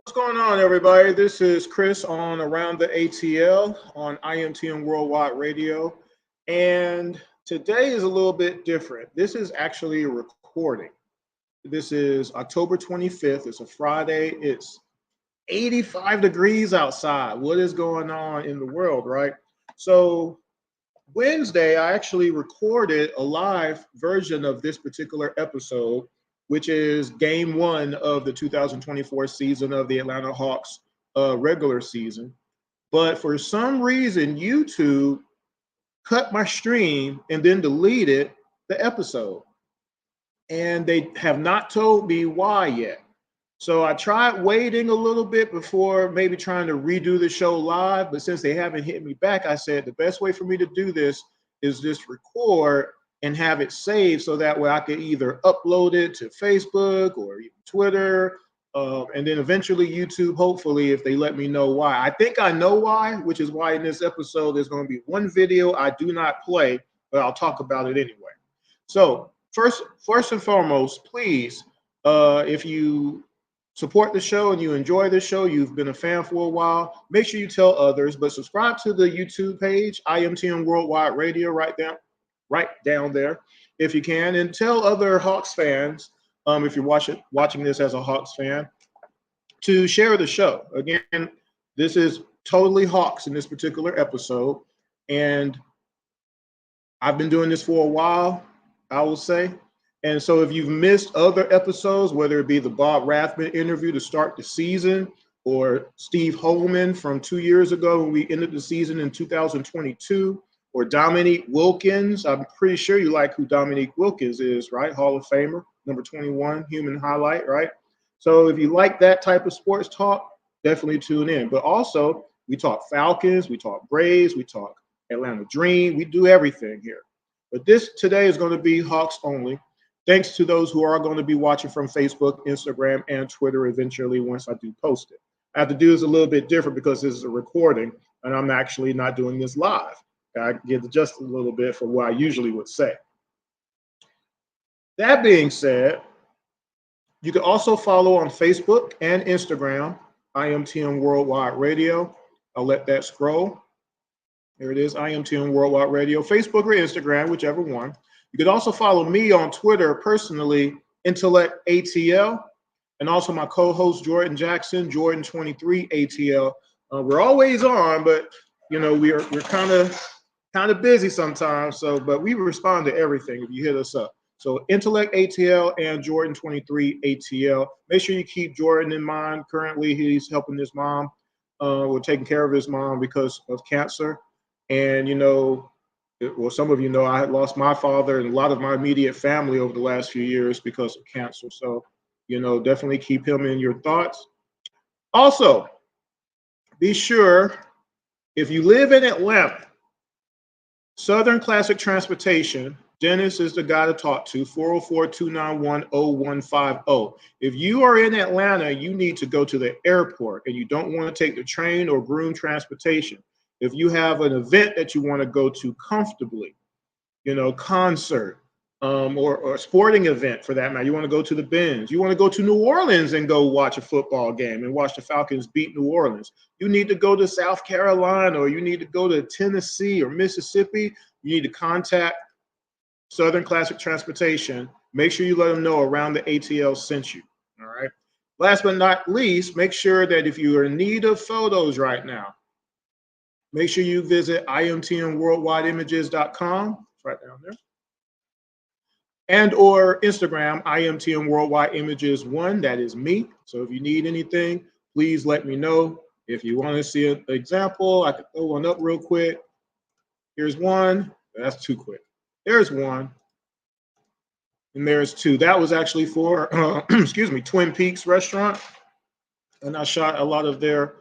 What's going on, everybody? This is Chris on Around the ATL on IMTN Worldwide Radio. And today is a little bit different. This is actually a recording. This is October 25th. It's a Friday. It's 85 degrees outside. What is going on in the world, right? So Wednesday, I actually recorded a live version of this particular episode, which is game one of the 2024 season of the Atlanta Hawks regular season. But for some reason, YouTube cut my stream and then deleted the episode. And they have not told me why yet. So I tried waiting a little bit before maybe trying to redo the show live. But since they haven't hit me back, I said the best way for me to do this is just record and have it saved so that way I could either upload it to Facebook or even Twitter, and then eventually YouTube, hopefully, if they let me know why. I think I know why, which is why in this episode there's going to be one video I do not play, but I'll talk about it anyway. So first and foremost, please, if you support the show and you enjoy the show, you've been a fan for a while, make sure you tell others, but subscribe to the YouTube page, IMTN Worldwide Radio, right down there if you can, and tell other Hawks fans, if you're watching this as a Hawks fan, to share the show. Again, this is totally Hawks in this particular episode, and I've been doing this for a while, I will say. And so if you've missed other episodes, whether it be the Bob Rathman interview to start the season or Steve Holman from 2 years ago when we ended the season in 2022, or Dominique Wilkins. I'm pretty sure you like who Dominique Wilkins is, right? Hall of Famer, number 21, human highlight, right? So if you like that type of sports talk, definitely tune in. But also, we talk Falcons, we talk Braves, we talk Atlanta Dream. We do everything here. But this today is going to be Hawks only. Thanks to those who are going to be watching from Facebook, Instagram, and Twitter eventually once I do post it. I have to do this a little bit different because this is a recording, and I'm actually not doing this live. I get adjusted a little bit for what I usually would say. That being said, you can also follow on Facebook and Instagram, IMTN Worldwide Radio. I'll let that scroll. There it is, IMTN Worldwide Radio, Facebook or Instagram, whichever one. You can also follow me on Twitter personally, Intellect ATL, and also my co-host Jordan Jackson, Jordan23 ATL. We're always on, but you know we're kind of busy sometimes. But we respond to everything if you hit us up. So Intellect ATL and Jordan23 ATL. Make sure you keep Jordan in mind. Currently, he's helping his mom. We're taking care of his mom because of cancer. And some of you know I had lost my father and a lot of my immediate family over the last few years because of cancer. So, definitely keep him in your thoughts. Also, be sure if you live in Atlanta, Southern Classic Transportation, Dennis is the guy to talk to, 404-291-0150. If you are in Atlanta, you need to go to the airport and you don't want to take the train or Groom transportation. If you have an event that you want to go to comfortably, concert, or a sporting event for that matter, you want to go to the Benz, you want to go to New Orleans and go watch a football game and watch the Falcons beat New Orleans. You need to go to South Carolina, or you need to go to Tennessee or Mississippi. You need to contact Southern Classic Transportation. Make sure you let them know Around the ATL sent you. All right. Last but not least, make sure that if you are in need of photos right now, make sure you visit imtnworldwideimages.com. It's right down there. And or Instagram, IMTN Worldwide Images 1. That is me. So if you need anything, please let me know. If you want to see an example, I can throw one up real quick. Here's one. That's too quick. There's one. And there's two. That was actually for, Twin Peaks restaurant. And I shot a lot of their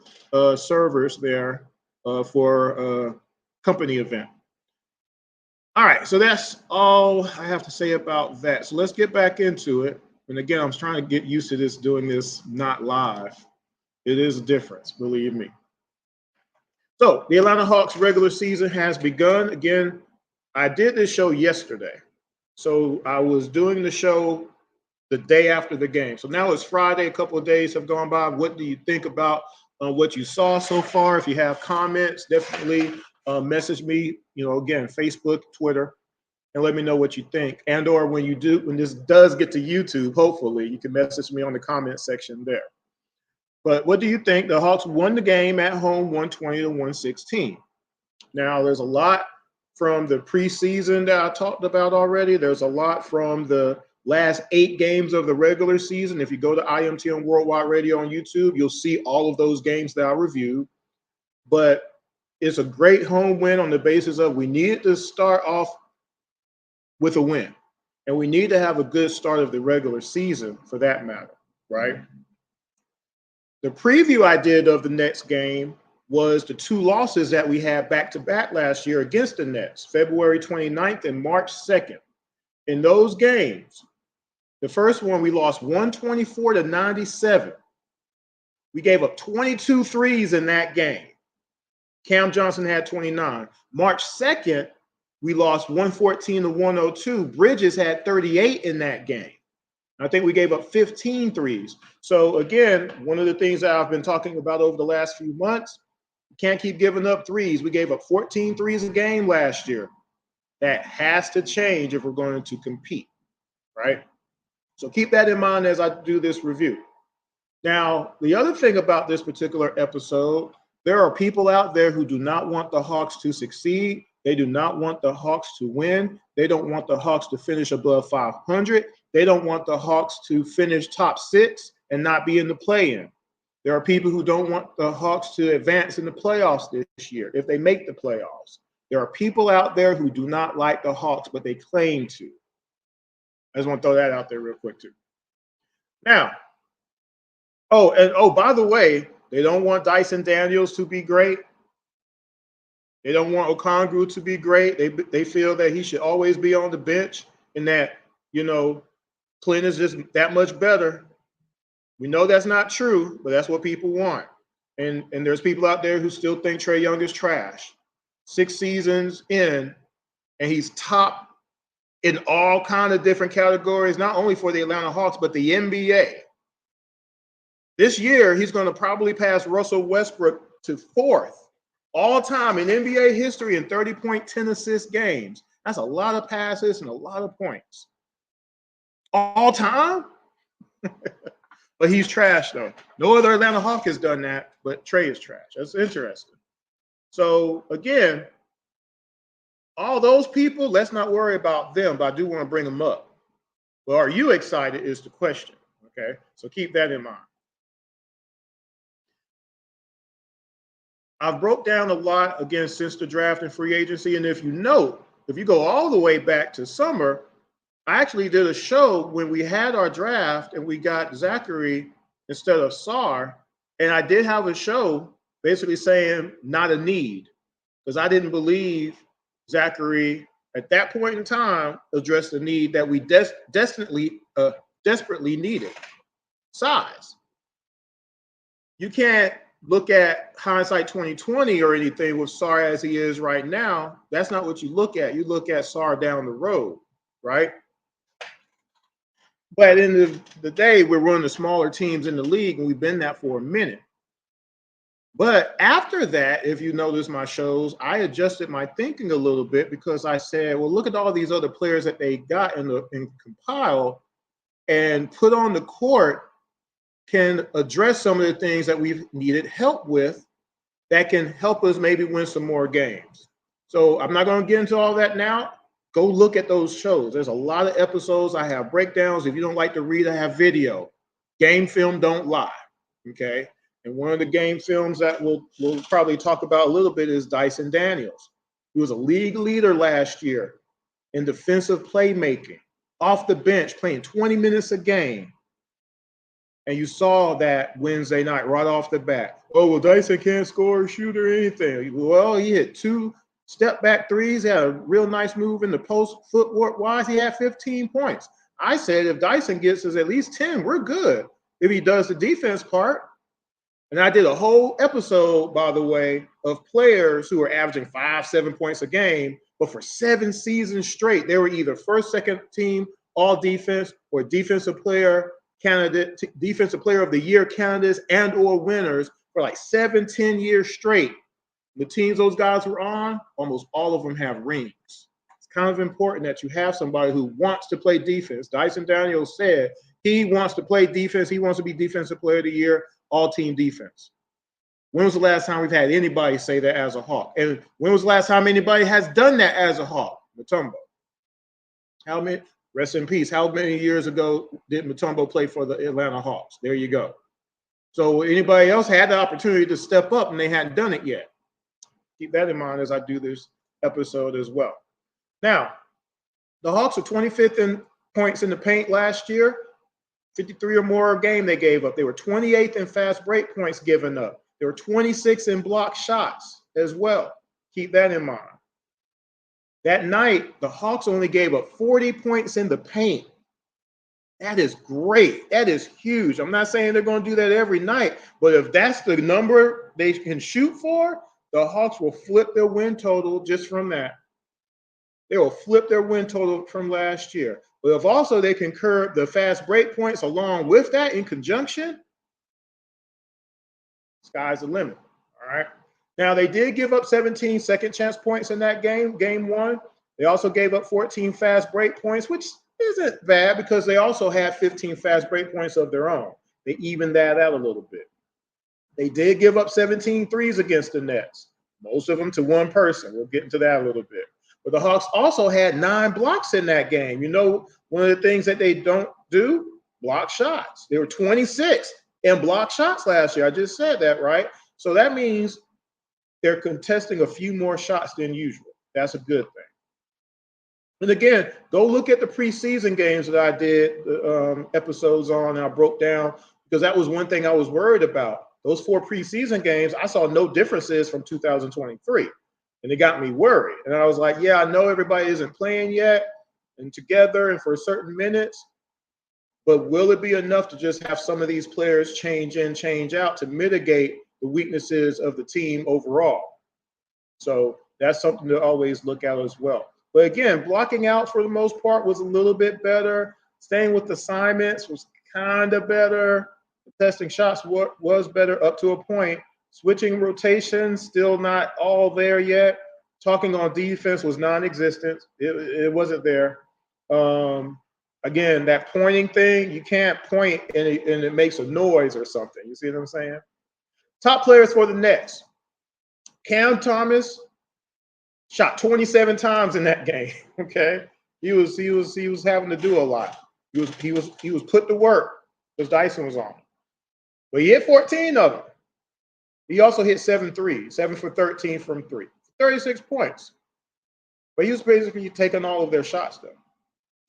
servers there for company event. All right, so that's all I have to say about that. So let's get back into it. And again, I'm trying to get used to this, doing this not live. It is a difference, believe me. So the Atlanta Hawks regular season has begun. Again, I did this show yesterday. So I was doing the show the day after the game. So now it's Friday. A couple of days have gone by. What do you think about what you saw so far? If you have comments, definitely message me. Again, Facebook, Twitter, and let me know what you think. And or when this does get to YouTube, hopefully you can message me on the comment section there. But what do you think? The Hawks won the game at home, 120 to 116. Now, there's a lot from the preseason that I talked about already. There's a lot from the last 8 games of the regular season. If you go to IMTN Worldwide Radio on YouTube, you'll see all of those games that I reviewed. But it's a great home win on the basis of we needed to start off with a win. And we need to have a good start of the regular season for that matter, right? The preview I did of the next game was the 2 losses that we had back-to-back last year against the Nets, February 29th and March 2nd. In those games, the first one we lost 124 to 97. We gave up 22 threes in that game. Cam Johnson had 29. March 2nd, we lost 114 to 102. Bridges had 38 in that game. I think we gave up 15 threes. So again, one of the things that I've been talking about over the last few months, you can't keep giving up threes. We gave up 14 threes a game last year. That has to change if we're going to compete, right? So keep that in mind as I do this review. Now, the other thing about this particular episode, there are people out there who do not want the Hawks to succeed. They do not want the Hawks to win. They don't want the Hawks to finish above 500. They don't want the Hawks to finish top 6 and not be in the play-in. There are people who don't want the Hawks to advance in the playoffs this year if they make the playoffs. There are people out there who do not like the Hawks, but they claim to. I just want to throw that out there real quick too. Now, by the way, they don't want Dyson Daniels to be great. They don't want Okongwu to be great. They feel that he should always be on the bench and that, Clint is just that much better. We know that's not true, but that's what people want. And there's people out there who still think Trae Young is trash. 6 seasons in, and he's top in all kind of different categories, not only for the Atlanta Hawks, but the NBA. This year, he's going to probably pass Russell Westbrook to 4th all time in NBA history in 30.10 assist games. That's a lot of passes and a lot of points. All time? But he's trash, though. No other Atlanta Hawk has done that, but Trae is trash. That's interesting. So, again, all those people, let's not worry about them, but I do want to bring them up. Well, are you excited is the question, okay? So keep that in mind. I've broke down a lot, again, since the draft and free agency, and if you go all the way back to summer, I actually did a show when we had our draft and we got Zachary instead of Sar, and I did have a show basically saying not a need because I didn't believe Zachary at that point in time addressed the need that we desperately needed: size. You can't look at hindsight 2020 or anything with Sar as he is right now. That's not what you look at. You look at Sar down the road, right? But at the end of the day, we're one of the smaller teams in the league, and we've been that for a minute. But after that, if you notice my shows, I adjusted my thinking a little bit because I said, well, look at all these other players that they got in compile and put on the court can address some of the things that we've needed help with that can help us maybe win some more games. So I'm not going to get into all that now. Go look at those shows. There's a lot of episodes. I have breakdowns. If you don't like to read, I have video. Game film don't lie, okay? And one of the game films that we'll probably talk about a little bit is Dyson Daniels. He was a league leader last year in defensive playmaking, off the bench, playing 20 minutes a game. And you saw that Wednesday night right off the bat. Oh, well, Dyson can't score, shoot, or anything. Well, he hit 2 step back threes. He had a real nice move in the post footwork wise. He had 15 points. I said if Dyson gets us at least 10, we're good. If he does the defense part. And I did a whole episode, by the way, of players who are averaging 5-7 points a game, but for 7 seasons straight, they were either first, second team all defense or defensive player candidate, defensive player of the year candidates and or winners for like 7-10 years straight. The teams those guys were on, almost all of them have rings. It's kind of important that you have somebody who wants to play defense. Dyson Daniels said he wants to play defense. He wants to be defensive player of the year, all team defense. When was the last time we've had anybody say that as a Hawk? And when was the last time anybody has done that as a Hawk? Mutombo. How many? Rest in peace. How many years ago did Mutombo play for the Atlanta Hawks? There you go. So anybody else had the opportunity to step up and they hadn't done it yet. Keep that in mind as I do this episode as well. Now, the Hawks were 25th in points in the paint last year. 53 or more a game they gave up. They were 28th in fast break points given up. They were 26th in block shots as well. Keep that in mind. That night, the Hawks only gave up 40 points in the paint. That is great. That is huge. I'm not saying they're going to do that every night, but if that's the number they can shoot for, the Hawks will flip their win total just from that. They will flip their win total from last year. But if also they can curb the fast break points along with that in conjunction, sky's the limit. All right. Now, they did give up 17 second chance points in that game, game one. They also gave up 14 fast break points, which isn't bad because they also had 15 fast break points of their own. They evened that out a little bit. They did give up 17 threes against the Nets, most of them to one person. We'll get into that a little bit. But the Hawks also had 9 blocks in that game. You know, one of the things that they don't do, block shots. They were 26th in block shots last year. I just said that, right? So that means they're contesting a few more shots than usual. That's a good thing. And again, go look at the preseason games that I did episodes on and I broke down because that was one thing I was worried about. Those 4 preseason games, I saw no differences from 2023. And it got me worried. And I was like, yeah, I know everybody isn't playing yet and together and for certain minutes, but will it be enough to just have some of these players change in, change out to mitigate the weaknesses of the team overall? So that's something to always look at as well. But again, blocking out for the most part was a little bit better. Staying with assignments was kind of better. Testing shots was better up to a point. Switching rotations, still not all there yet. Talking on defense was non-existent. It wasn't there. Again, that pointing thing, you can't point and it makes a noise or something. You see what I'm saying? Top players for the Nets. Cam Thomas shot 27 times in that game. Okay, he was having to do a lot. He was put to work because Dyson was on. But he hit 14 of them. He also hit 7 threes, 7 for 13 from 3, 36 points. But he was basically taking all of their shots, though.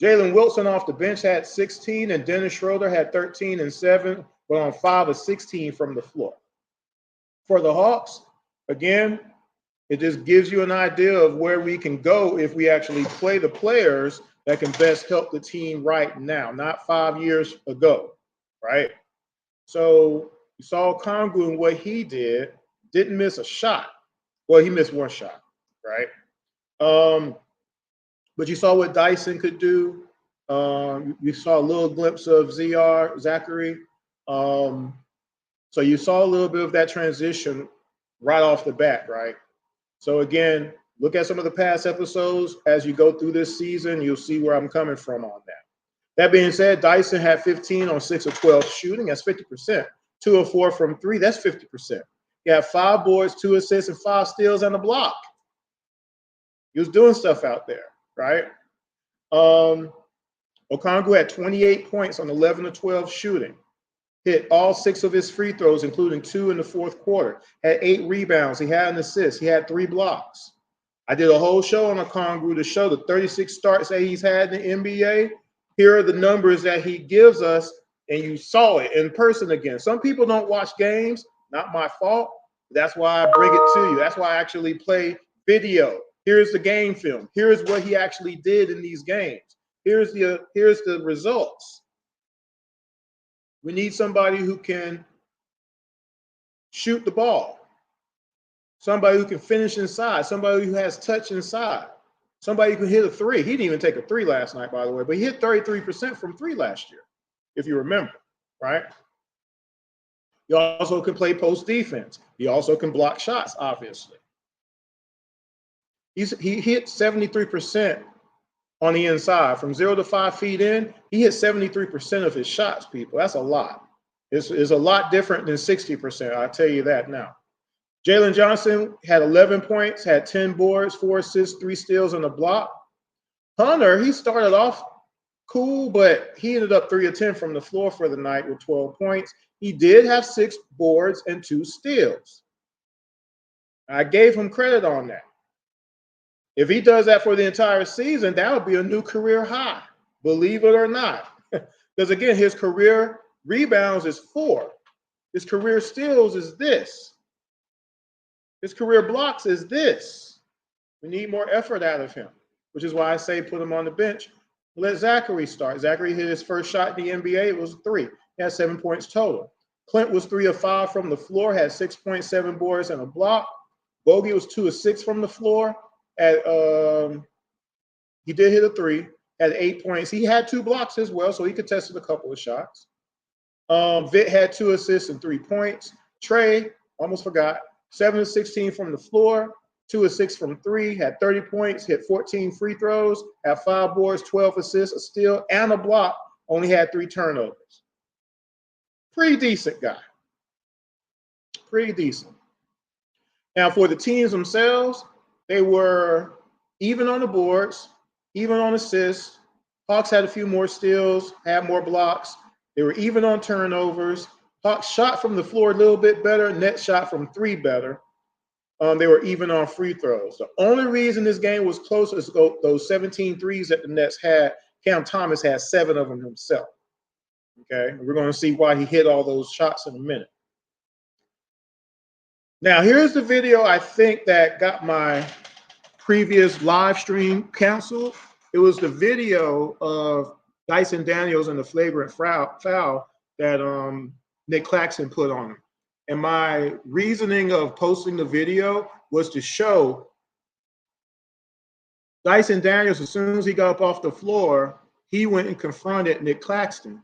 Jalen Wilson off the bench had 16, and Dennis Schroeder had 13 and 7, but on 5 of 16 from the floor. For the Hawks, again, it just gives you an idea of where we can go if we actually play the players that can best help the team right now, not 5 years ago, right? So you saw Kongu and what he didn't miss a shot. Well, he missed one shot, right? But you saw what Dyson could do. You saw a little glimpse of Zachary. So you saw a little bit of that transition right off the bat, right? So again, look at some of the past episodes. As you go through this season, you'll see where I'm coming from on that. That being said, Dyson had 15 on 6 of 12 shooting. That's 50%. 2 of 4 from 3. That's 50%. He had 5 boards, 2 assists, and 5 steals and a block. He was doing stuff out there, right? Okongwu had 28 points on 11 of 12 shooting. Hit all 6 of his free throws, including 2 in the fourth quarter. Had 8 rebounds. He had an assist. He had 3 blocks. I did a whole show on Okongwu to show the 36 starts that he's had in the NBA. Here are the numbers that he gives us, and you saw it in person again. Some people don't watch games. Not my fault. That's why I bring it to you. That's why I actually play video. Here's the game film. Here's what he actually did in these games. Here's the results. We need somebody who can shoot the ball, somebody who can finish inside, somebody who has touch inside, somebody who can hit a three. He didn't even take a three last night, by the way, but he hit 33% from three last year, if you remember, right? He also can play post defense. He also can block shots, obviously. He hit 73% on the inside. From 0 to 5 feet in, he hit 73% of his shots, people. That's a lot. It's a lot different than 60%, I'll tell you that now. Jalen Johnson had 11 points, had 10 boards, 4 assists, 3 steals, and a block. Hunter, he started off cool, but he ended up 3 of 10 from the floor for the night with 12 points. He did have 6 boards and 2 steals. I gave him credit on that. If he does that for the entire season, that would be a new career high, believe it or not. Because again, his career rebounds is 4. His career steals is this. His career blocks is this. We need more effort out of him, which is why I say put him on the bench. Let Zachary start. Zachary hit his first shot in the NBA. It was 3. He had 7 points total. Clint was 3 of 5 from the floor, had 6.7 boards and a block. Bogey was 2 of 6 from the floor. He did hit a 3, had 8 points. He had 2 blocks as well, so he contested a couple of shots. Vitt had 2 assists and 3 points. Trey, almost forgot, 7 of 16 from the floor, 2 of 6 from 3, had 30 points, hit 14 free throws, had 5 boards, 12 assists, a steal, and a block, only had 3 turnovers. Pretty decent guy. Pretty decent. Now, for the teams themselves, they were even on the boards, even on assists. Hawks had a few more steals, had more blocks. They were even on turnovers. Hawks shot from the floor a little bit better. Nets shot from 3 better. They were even on free throws. The only reason this game was close is those 17 threes that the Nets had. Cam Thomas had 7 of them himself. Okay, we're going to see why he hit all those shots in a minute. Now, here's the video I think that got my previous live stream canceled. It was the video of Dyson Daniels and the flagrant foul that Nick Claxton put on him. And my reasoning of posting the video was to show Dyson Daniels, as soon as he got up off the floor, he went and confronted Nick Claxton,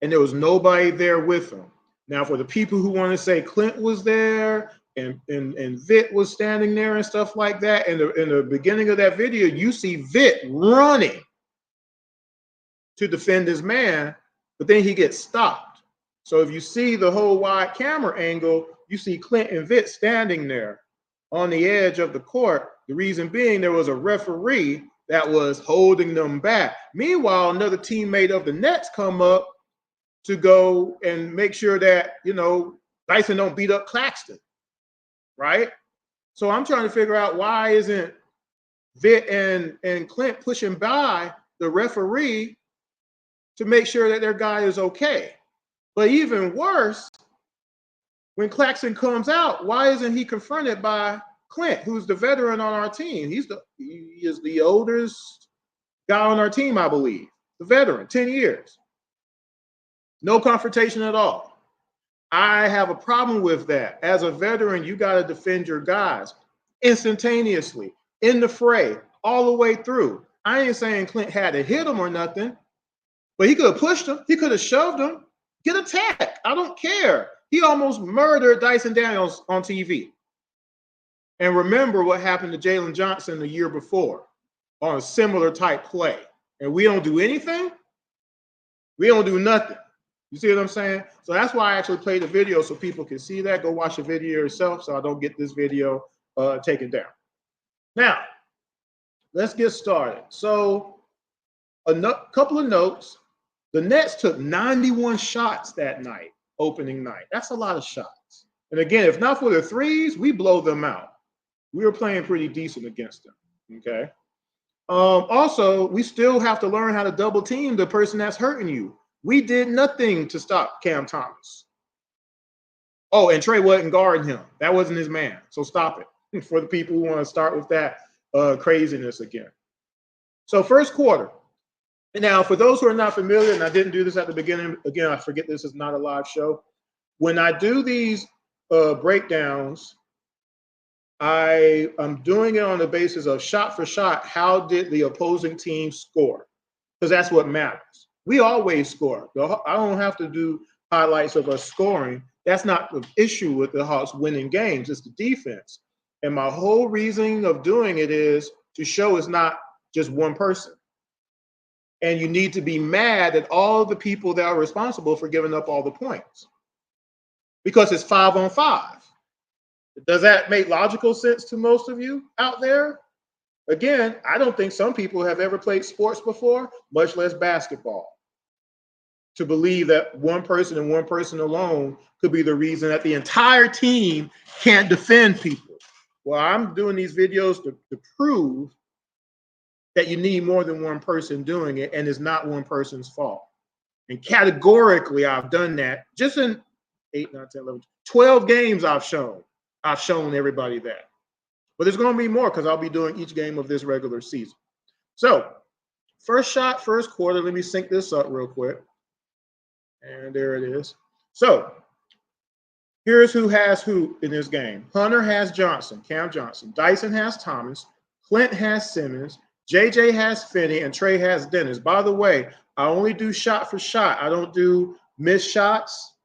and there was nobody there with him. Now, for the people who want to say Clint was there and Vitt was standing there and stuff like that, in the beginning of that video, you see Vitt running to defend his man, but then he gets stopped. So if you see the whole wide camera angle, you see Clint and Vitt standing there on the edge of the court. The reason being there was a referee that was holding them back. Meanwhile, another teammate of the Nets come up to go and make sure that, Dyson don't beat up Claxton, right? So I'm trying to figure out why isn't Vitt and Clint pushing by the referee to make sure that their guy is okay. But even worse, when Claxton comes out, why isn't he confronted by Clint, who's the veteran on our team? He is the oldest guy on our team, I believe. The veteran, 10 years. No confrontation at all. I have a problem with that. As a veteran, you got to defend your guys instantaneously, in the fray, all the way through. I ain't saying Clint had to hit him or nothing, but he could have pushed him. He could have shoved him. Get attacked. I don't care. He almost murdered Dyson Daniels on TV. And remember what happened to Jalen Johnson the year before on a similar type play. And we don't do anything. We don't do nothing. You see what I'm saying? So that's why I actually played the video so people can see that. Go watch the video yourself so I don't get this video taken down. Now, let's get started. So couple of notes. The Nets took 91 shots that night, opening night. That's a lot of shots. And again, if not for the threes, we blow them out. We were playing pretty decent against them, okay? Also, we still have to learn how to double team the person that's hurting you. We did nothing to stop Cam Thomas. Oh, and Trey wasn't guarding him. That wasn't his man. So stop it. For the people who want to start with that craziness again. So first quarter. Now, for those who are not familiar, and I didn't do this at the beginning, again, I forget this is not a live show. When I do these breakdowns, I am doing it on the basis of shot for shot. How did the opposing team score? Because that's what matters. We always score. I don't have to do highlights of us scoring. That's not the issue with the Hawks winning games. It's the defense. And my whole reasoning of doing it is to show it's not just one person. And you need to be mad at all the people that are responsible for giving up all the points. Because it's 5-on-5. Does that make logical sense to most of you out there? Again, I don't think some people have ever played sports before, much less basketball, to believe that one person and one person alone could be the reason that the entire team can't defend people. Well, I'm doing these videos to prove that you need more than one person doing it, and it's not one person's fault. And categorically, I've done that just in 8, 9, 10, 11, 12 games I've shown everybody that. But there's going to be more because I'll be doing each game of this regular season. So first shot, first quarter. Let me sync this up real quick. And there it is. So here's who has who in this game. Hunter has Johnson, Cam Johnson. Dyson has Thomas. Clint has Simmons. JJ has Finney. And Trey has Dennis. By the way, I only do shot for shot. I don't do missed shots.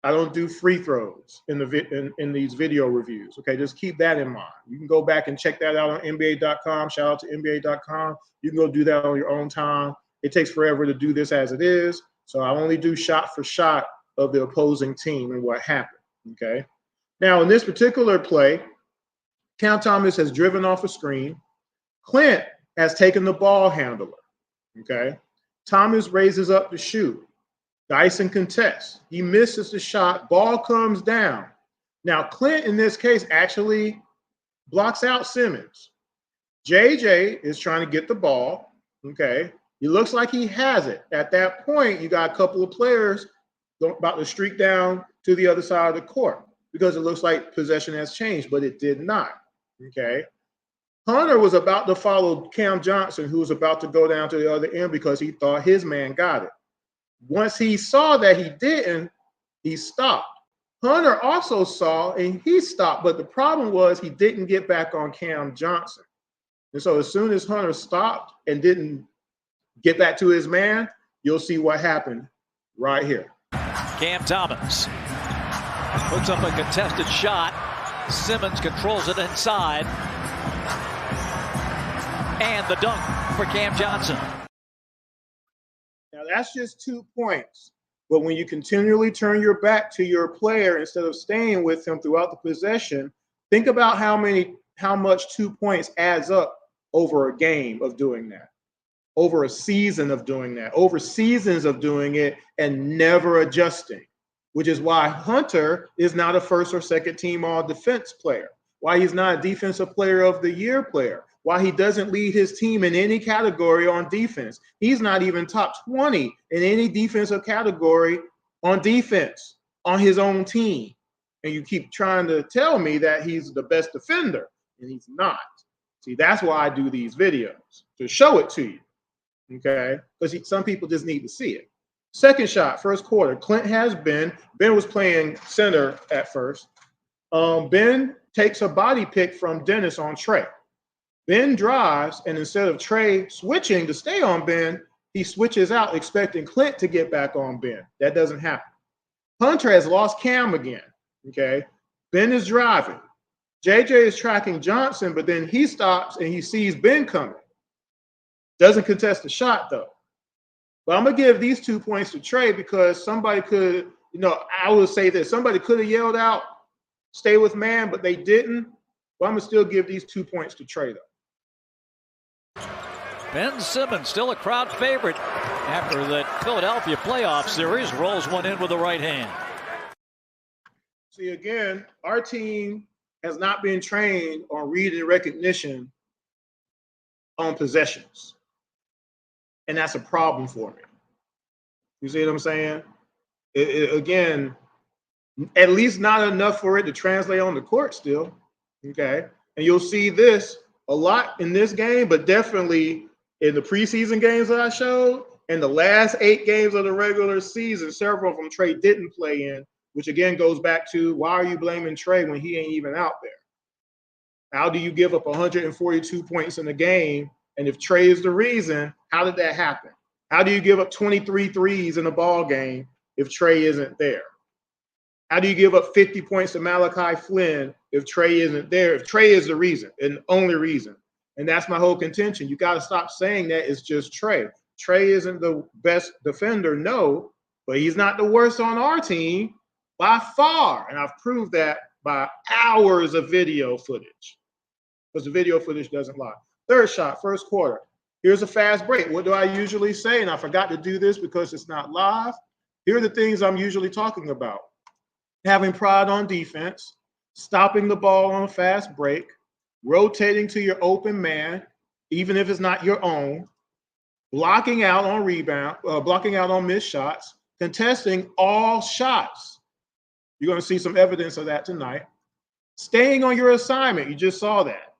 I don't do free throws in these video reviews. Okay, just keep that in mind. You can go back and check that out on NBA.com. Shout out to NBA.com. You can go do that on your own time. It takes forever to do this as it is. So I only do shot for shot of the opposing team and what happened. Okay. Now in this particular play, Cam Thomas has driven off a screen. Clint has taken the ball handler. Okay. Thomas raises up to shoot. Dyson contests. He misses the shot. Ball comes down. Now, Clint, in this case, actually blocks out Simmons. JJ is trying to get the ball. Okay. He looks like he has it. At that point, you got a couple of players about to streak down to the other side of the court because it looks like possession has changed, but it did not. Okay. Hunter was about to follow Cam Johnson, who was about to go down to the other end because he thought his man got it. Once he saw that he didn't, he stopped. Hunter also saw and he stopped, but the problem was he didn't get back on Cam Johnson. And so as soon as Hunter stopped and didn't get back to his man, you'll see what happened right here. Cam Thomas puts up a contested shot. Simmons controls it inside. And the dunk for Cam Johnson. Now, that's just 2 points. But when you continually turn your back to your player instead of staying with him throughout the possession, think about how much 2 points adds up over a game of doing that, over a season of doing that, over seasons of doing it and never adjusting, which is why Hunter is not a first or second team all defense player, why he's not a defensive player of the year player, why he doesn't lead his team in any category on defense. He's not even top 20 in any defensive category on defense on his own team. And you keep trying to tell me that he's the best defender, and he's not. See, that's why I do these videos, to show it to you, okay? Because some people just need to see it. Second shot, first quarter. Clint has Ben. Ben was playing center at first. Ben takes a body pick from Dennis on Trey. Ben drives, and instead of Trey switching to stay on Ben, he switches out expecting Clint to get back on Ben. That doesn't happen. Hunter has lost Cam again, okay? Ben is driving. JJ is tracking Johnson, but then he stops and he sees Ben coming. Doesn't contest the shot, though. But I'm going to give these 2 points to Trey because somebody could, I will say this. Somebody could have yelled out, stay with man, but they didn't. But I'm going to still give these 2 points to Trey, though. Ben Simmons, still a crowd favorite after that Philadelphia playoff series, rolls one in with the right hand. See, again, our team has not been trained on reading recognition on possessions. And that's a problem for me. You see what I'm saying? Again, at least not enough for it to translate on the court still, okay? And you'll see this a lot in this game, but definitely in the preseason games that I showed, and the last 8 games of the regular season, several of them Trey didn't play in, which again goes back to why are you blaming Trey when he ain't even out there? How do you give up 142 points in a game? And if Trey is the reason, how did that happen? How do you give up 23 threes in a ball game if Trey isn't there? How do you give up 50 points to Malachi Flynn if Trey isn't there? If Trey is the reason and the only reason. And that's my whole contention. You got to stop saying that it's just Trey. Trey isn't the best defender, no, but he's not the worst on our team by far. And I've proved that by hours of video footage, because the video footage doesn't lie. Third shot, first quarter. Here's a fast break. What do I usually say? And I forgot to do this because it's not live. Here are the things I'm usually talking about. Having pride on defense, stopping the ball on a fast break, rotating to your open man, even if it's not your own, blocking out on rebound, blocking out on missed shots, contesting all shots. You're going to see some evidence of that tonight. Staying on your assignment, you just saw that.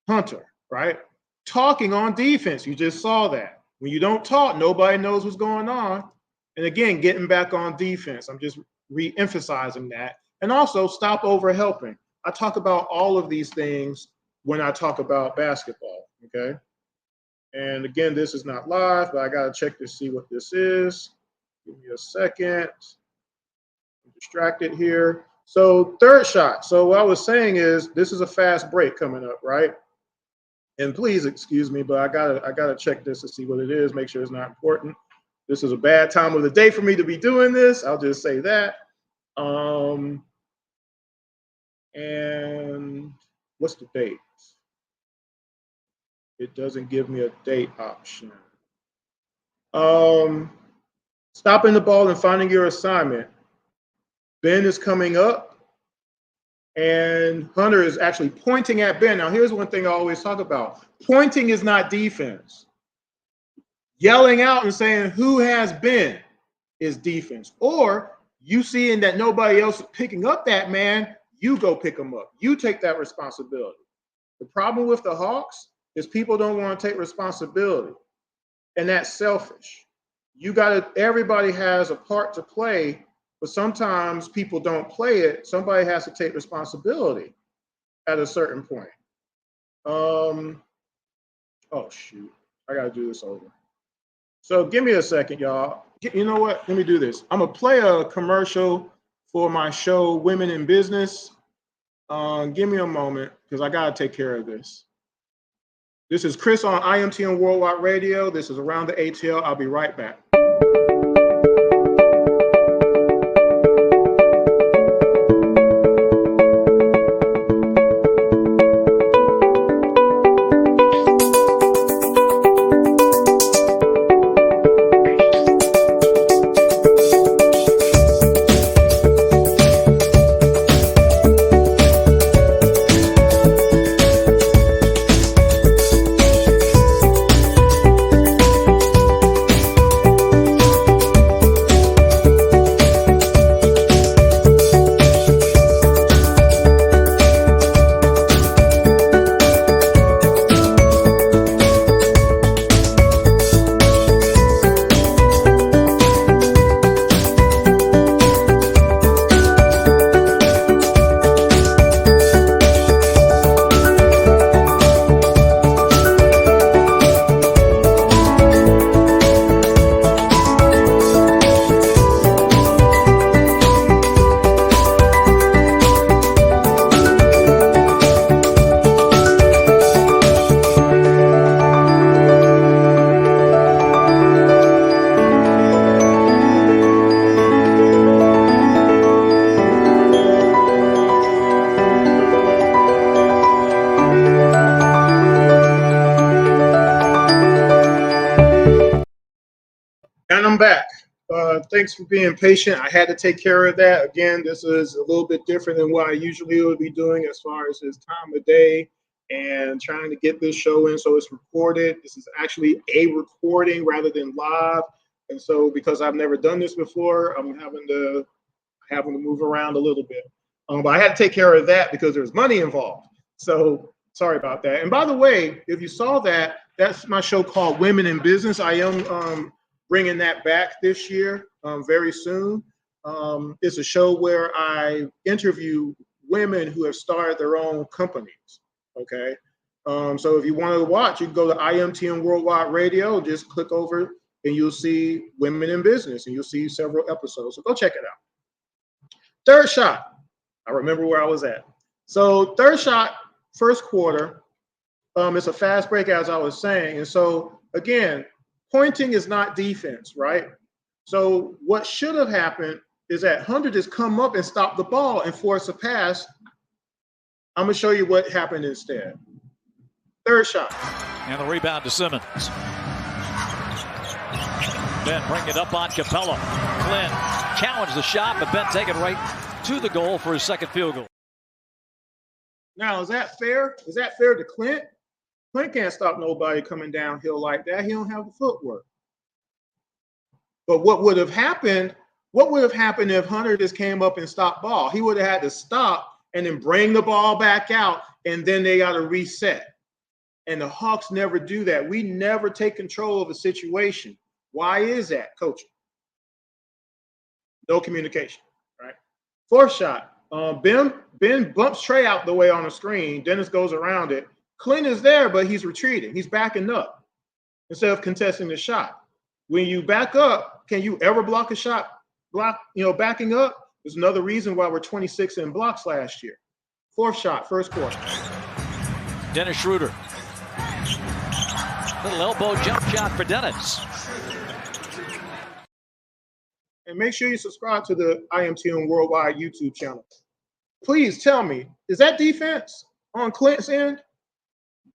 Hunter, right? Talking on defense, you just saw that. When you don't talk, nobody knows what's going on. And again, getting back on defense. I'm just re-emphasizing that. And also stop over helping. I talk about all of these things when I talk about basketball, okay? And again, this is not live, but I got to check to see what this is. Give me a second. I'm distracted here. So third shot. So what I was saying is this is a fast break coming up, right? And please excuse me, but I gotta check this to see what it is, make sure it's not important. This is a bad time of the day for me to be doing this. I'll just say that. And what's the date? It doesn't give me a date option. Stopping the ball and finding your assignment. Ben is coming up, and Hunter is actually pointing at Ben. Now, here's one thing I always talk about. Pointing is not defense. Yelling out and saying, who has Ben, is defense. Or you seeing that nobody else is picking up that man, you go pick him up. You take that responsibility. The problem with the Hawks is people don't want to take responsibility, and that's selfish. Everybody has a part to play, but sometimes people don't play it. Somebody has to take responsibility at a certain point. Oh, shoot. I got to do this over. So give me a second, y'all. You know what? Let me do this. I'm going to play a commercial for my show, Women in Business. Give me a moment because I got to take care of this. This is Chris on IMTN Worldwide Radio. This is Around the ATL. I'll be right back. And I'm back. Thanks for being patient. I had to take care of that. Again, this is a little bit different than what I usually would be doing as far as his time of day and trying to get this show in so it's recorded. This is actually a recording rather than live. And so because I've never done this before, I'm having to move around a little bit. But I had to take care of that because there's money involved. So Sorry about that. And by the way, if you saw that, that's my show called Women in Business. I am bringing that back this year very soon. It's a show where I interview women who have started their own companies. Okay. So if you want to watch, you can go to IMTN Worldwide Radio, just click over and you'll see Women in Business and you'll see several episodes. So go check it out. Third shot. I remember where I was at. So third shot, first quarter. It's a fast break, as I was saying. And so again, pointing is not defense, right? So what should have happened is that Hunter just come up and stop the ball and force a pass. I'm going to show you what happened instead. Third shot. And the rebound to Simmons. Ben bring it up on Capella. Flynn challenged the shot, but Ben take it right to the goal for his second field goal. Now, is that fair? Is that fair to Clint? Clint can't stop nobody coming downhill like that. He don't have the footwork. But what would have happened if Hunter just came up and stopped ball? He would have had to stop and then bring the ball back out, and then they got to reset. And the Hawks never do that. We never take control of a situation. Why is that, coach? No communication, right? Fourth shot. Ben bumps Trey out the way on the screen. Dennis goes around it. Clint is there, but he's retreating. He's backing up instead of contesting the shot. When you back up, can you ever block a shot? Backing up is another reason why we're 26 in blocks last year. Fourth shot, first quarter. Dennis Schroeder. Little elbow jump shot for Dennis. And make sure you subscribe to the IMTN Worldwide YouTube channel. Please tell me, is that defense on Clint's end?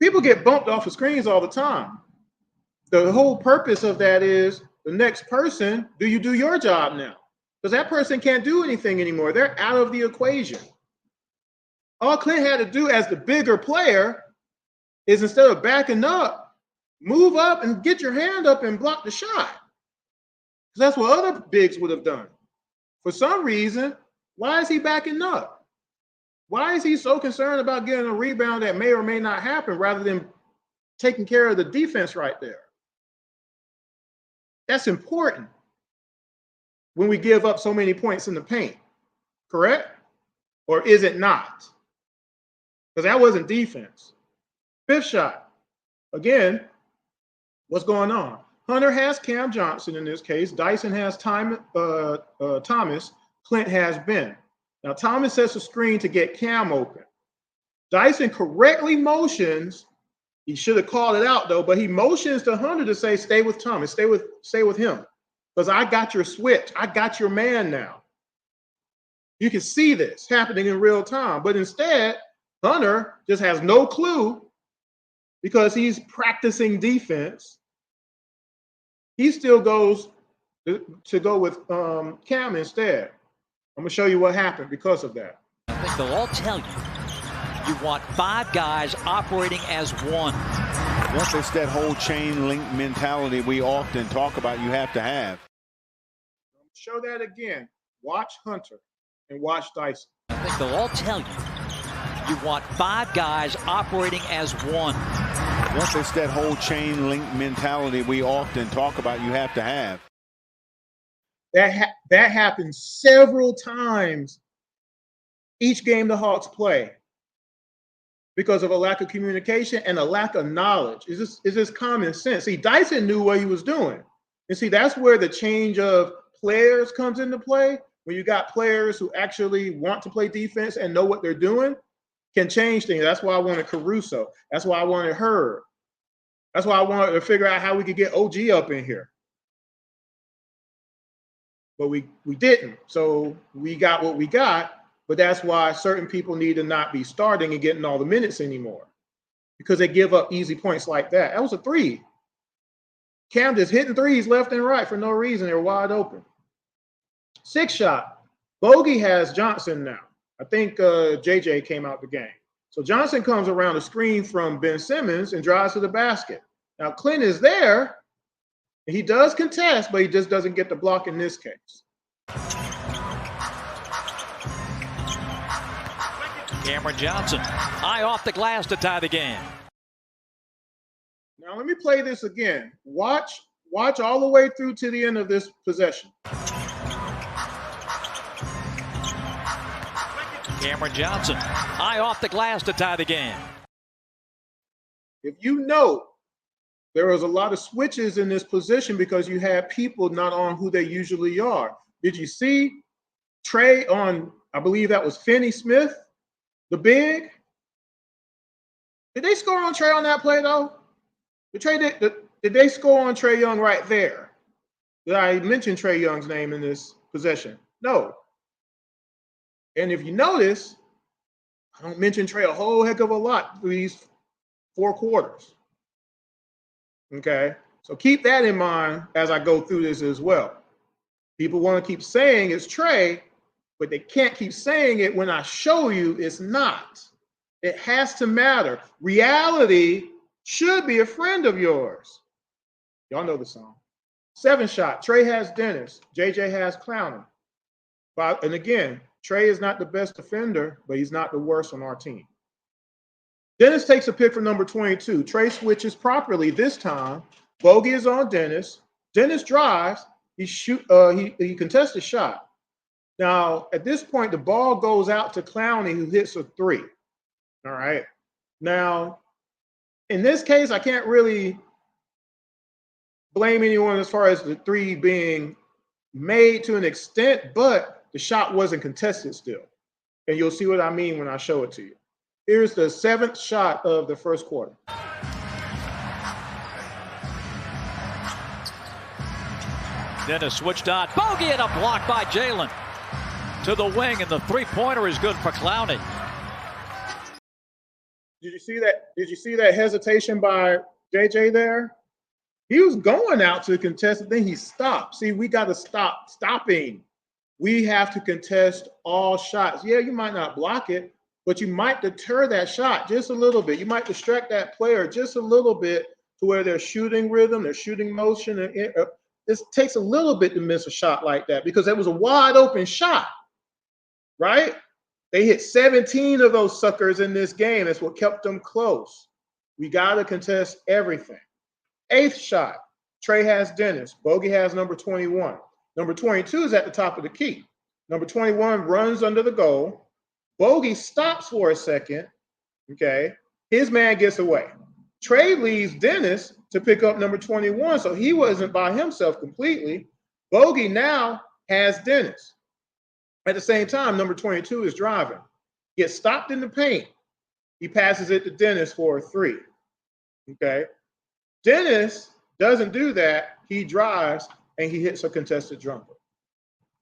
People get bumped off of screens all the time. The whole purpose of that is the next person, do you do your job now? Because that person can't do anything anymore. They're out of the equation. All Clint had to do as the bigger player is instead of backing up, move up and get your hand up and block the shot. Because that's what other bigs would have done. For some reason, why is he backing up? Why is he so concerned about getting a rebound that may or may not happen rather than taking care of the defense right there? That's important when we give up so many points in the paint, correct? Or is it not? Because that wasn't defense. Fifth shot. Again, what's going on? Hunter has Cam Johnson in this case. Dyson has Thomas. Clint has Ben. Now, Thomas sets a screen to get Cam open. Dyson correctly motions. He should have called it out, though, but he motions to Hunter to say, stay with Thomas, stay with him. Because I got your switch. I got your man now. You can see this happening in real time. But instead, Hunter just has no clue because he's practicing defense. He still goes to go with Cam instead. I'm going to show you what happened because of that. I think they'll all tell you want 5 guys operating as one. Yes, it's that whole chain link mentality we often talk about you have to have. Show that again. Watch Hunter and watch Dyson. I think they'll all tell you want 5 guys operating as one. Yes, it's that whole chain link mentality we often talk about you have to have. That happens several times each game the Hawks play because of a lack of communication and a lack of knowledge. It's just common sense. See, Dyson knew what he was doing. And see, that's where the change of players comes into play. When you got players who actually want to play defense and know what they're doing, can change things. That's why I wanted Caruso. That's why I wanted Herb. That's why I wanted to figure out how we could get OG up in here. But we didn't. So we got what we got. But that's why certain people need to not be starting and getting all the minutes anymore. Because they give up easy points like that. That was a 3. Cam just hitting threes left and right for no reason. They're wide open. 6 shot. Bogey has Johnson now. I think JJ came out the game. So Johnson comes around the screen from Ben Simmons and drives to the basket. Now Clint is there. He does contest, but he just doesn't get the block in this case. Cameron Johnson, eye off the glass to tie the game. Now let me play this again. Watch all the way through to the end of this possession. Cameron Johnson, eye off the glass to tie the game. If you know, there was a lot of switches in this position because you had people not on who they usually are. Did you see Trey on, I believe that was Finney Smith, the big? Did they score on Trey on that play though? Did they score on Trey Young right there? Did I mention Trey Young's name in this possession? No. And if you notice, I don't mention Trey a whole heck of a lot through these 4 quarters. Okay, so keep that in mind as I go through this as well. People want to keep saying it's Trey, but they can't keep saying it when I show you it's not. It has to matter. Reality should be a friend of yours. Y'all know the song. 7 shot. Trey has Dennis. JJ has Clowney. And again, Trey is not the best defender, but he's not the worst on our team. Dennis takes a pick for number 22. Trey switches properly this time. Bogey is on Dennis. Dennis drives. He contests a shot. Now, at this point, the ball goes out to Clowney, who hits a 3. All right. Now, in this case, I can't really blame anyone as far as the 3 being made to an extent, but the shot wasn't contested still. And you'll see what I mean when I show it to you. Here's the 7th shot of the first quarter. Dennis switched on. Bogey and a block by Jalen. To the wing, and the 3-pointer is good for Clowney. Did you see that? Did you see that hesitation by JJ there? He was going out to contest, and then he stopped. See, we got to stop stopping. We have to contest all shots. Yeah, you might not block it, but you might deter that shot just a little bit. You might distract that player just a little bit to where they're shooting rhythm, they're shooting motion. It takes a little bit to miss a shot like that because it was a wide open shot, right? They hit 17 of those suckers in this game. That's what kept them close. We got to contest everything. 8th shot. Trey has Dennis. Bogey has number 21. Number 22 is at the top of the key. Number 21 runs under the goal. Bogey stops for a second, okay? His man gets away. Trey leaves Dennis to pick up number 21, so he wasn't by himself completely. Bogey now has Dennis. At the same time, number 22 is driving. Gets stopped in the paint. He passes it to Dennis for a 3, okay? Dennis doesn't do that. He drives, and he hits a contested jumper.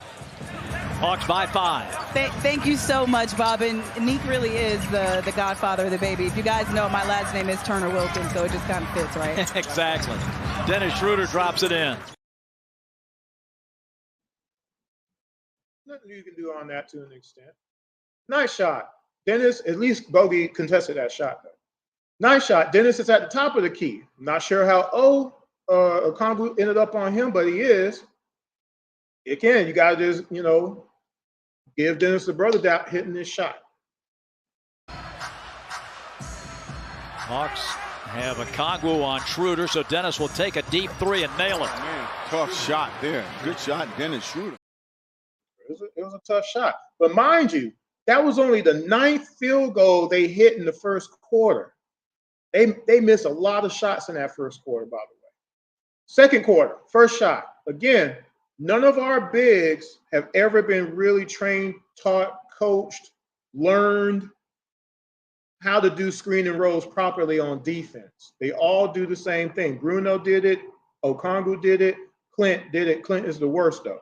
Hawks by 5. Thank you so much, Bob. And Neek really is the godfather of the baby. If you guys know, my last name is Turner Wilkins, so it just kind of fits, right? Exactly. Dennis Schroeder drops it in. Nothing you can do on that to an extent. Nice shot. Dennis, at least Bogey contested that shot, though. Nice shot. Dennis is at the top of the key. Not sure how Okongwu ended up on him, but he is. Again, you got to just, give Dennis the brother doubt hitting this shot. Hawks have a Okongwu on Schroeder, so Dennis will take a deep 3 and nail it. Man, tough shot there. Good shot, Dennis Schroeder. It was a tough shot. But mind you, that was only the 9th field goal they hit in the first quarter. They missed a lot of shots in that first quarter, by the way. Second quarter, first shot. Again, none of our bigs have ever been really trained, taught, coached, learned how to do screen and rolls properly on defense. They all do the same thing. Bruno did it. Okongwu did it. Clint did it. Clint is the worst, though.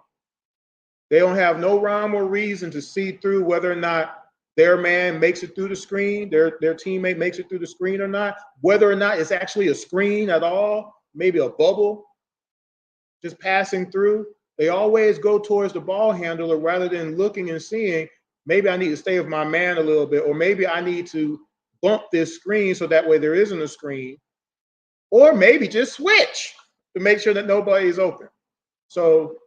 They don't have no rhyme or reason to see through whether or not their man makes it through the screen, their teammate makes it through the screen or not, whether or not it's actually a screen at all, maybe a bubble just passing through. They always go towards the ball handler rather than looking and seeing, maybe I need to stay with my man a little bit, or maybe I need to bump this screen so that way there isn't a screen, or maybe just switch to make sure that nobody is open. So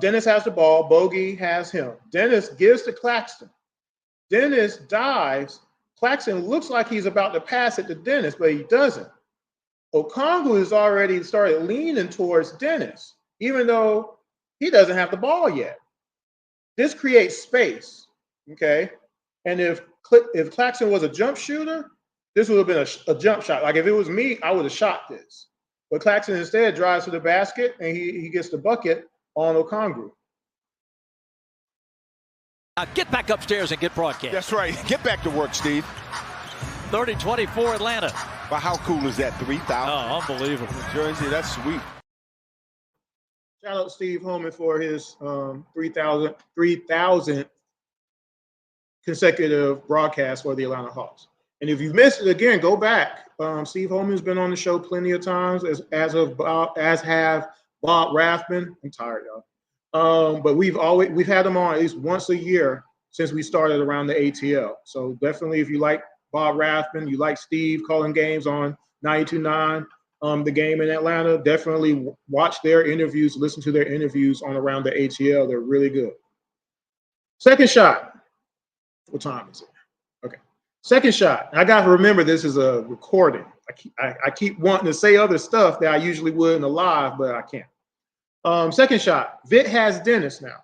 Dennis has the ball. Bogey has him. Dennis gives to Claxton. Dennis dives. Claxton looks like he's about to pass it to Dennis, but he doesn't. Okongwu has already started leaning towards Dennis, even though he doesn't have the ball yet. This creates space, okay? And if Claxton was a jump shooter, this would have been a jump shot. Like if it was me, I would have shot this. But Claxton instead drives to the basket, and he gets the bucket on Okongwu. Now get back upstairs and get broadcast. That's right. Get back to work, Steve. 30-24 Atlanta. But how cool is that? 3,000. Oh, unbelievable. Jersey, that's sweet. Shout out Steve Holman for his 3,000 consecutive broadcasts for the Atlanta Hawks. And if you missed it again, go back. Steve Holman's been on the show plenty of times, as have Bob Rathman. I'm tired, y'all. But we've had him on at least once a year since we started around the ATL. So definitely, if you like Bob Rathman, you like Steve calling games on 92.9, the game in Atlanta, definitely watch their interviews, listen to their interviews on around the ATL. They're really good. Second shot. What time is it? Okay. Second shot. I got to remember this is a recording. I keep wanting to say other stuff that I usually would in the live, but I can't. Second shot. Vitt has Dennis now.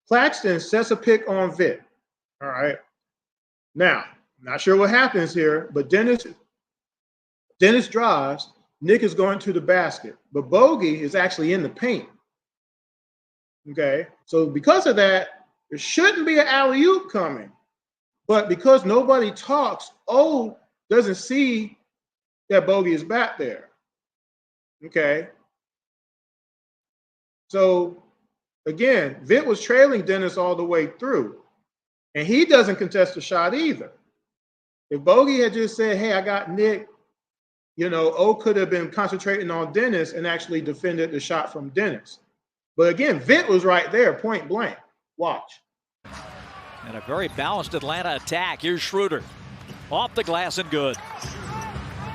Claxton sets a pick on Vitt. All right. Now, not sure what happens here, but Dennis drives. Nick is going to the basket, but Bogey is actually in the paint. Okay. So because of that, there shouldn't be an alley-oop coming. But because nobody talks, O doesn't see that Bogey is back there. Okay. So, again, Vitt was trailing Dennis all the way through, and he doesn't contest the shot either. If Bogey had just said, hey, I got Nick, O could have been concentrating on Dennis and actually defended the shot from Dennis. But again, Vitt was right there, point blank. Watch. And a very balanced Atlanta attack. Here's Schroeder. Off the glass and good.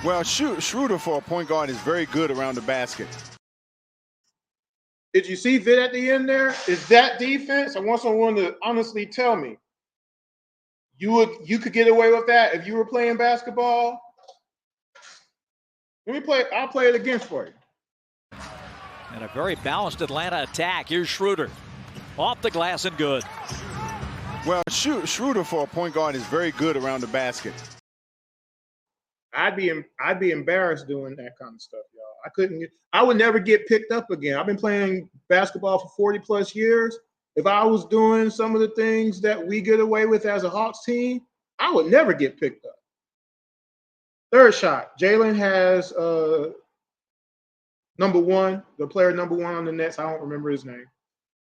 Well, Schroeder for a point guard is very good around the basket. Did you see Vitt at the end there? Is that defense? I want someone to honestly tell me. You could get away with that if you were playing basketball? I'll play it again for you. And a very balanced Atlanta attack. Here's Schroeder. Off the glass and good. Well, Schroeder for a point guard is very good around the basket. I'd be embarrassed doing that kind of stuff, y'all. I would never get picked up again. I've been playing basketball for 40 plus years. If I was doing some of the things that we get away with as a Hawks team, I would never get picked up. Third shot. Jalen has the player number one on the Nets. I don't remember his name.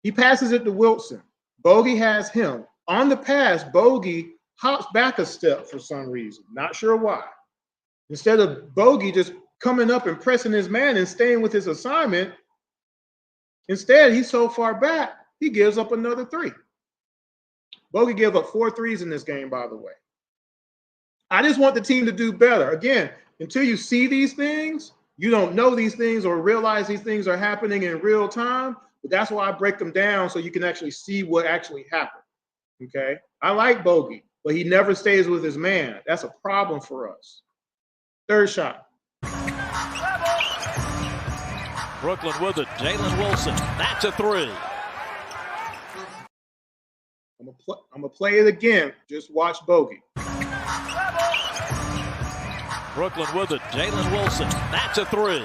He passes it to Wilson. Bogey has him. On the pass, Bogey hops back a step for some reason. Not sure why. Instead of Bogey just coming up and pressing his man and staying with his assignment, instead, he's so far back, he gives up another three. Bogey gave up 4 threes in this game, by the way. I just want the team to do better. Again, until you see these things, you don't know these things or realize these things are happening in real time. But that's why I break them down so you can actually see what actually happened. Okay? I like Bogey, but he never stays with his man. That's a problem for us. Third shot. Brooklyn with it. Jalen Wilson. That's a three. I'm gonna play it again. Just watch Bogey. Brooklyn with it. Jalen Wilson. That's a three.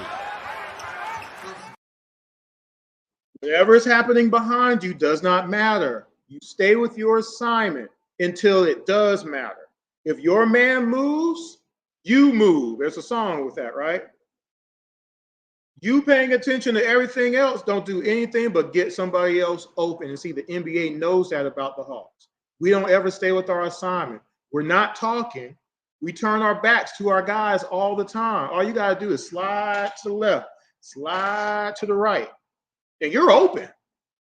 Whatever is happening behind you does not matter. You stay with your assignment until it does matter. If your man moves, you move. There's a song with that, right? You paying attention to everything else, don't do anything but get somebody else open. And see, the NBA knows that about the Hawks. We don't ever stay with our assignment. We're not talking. We turn our backs to our guys all the time. All you got to do is slide to the left, slide to the right, and you're open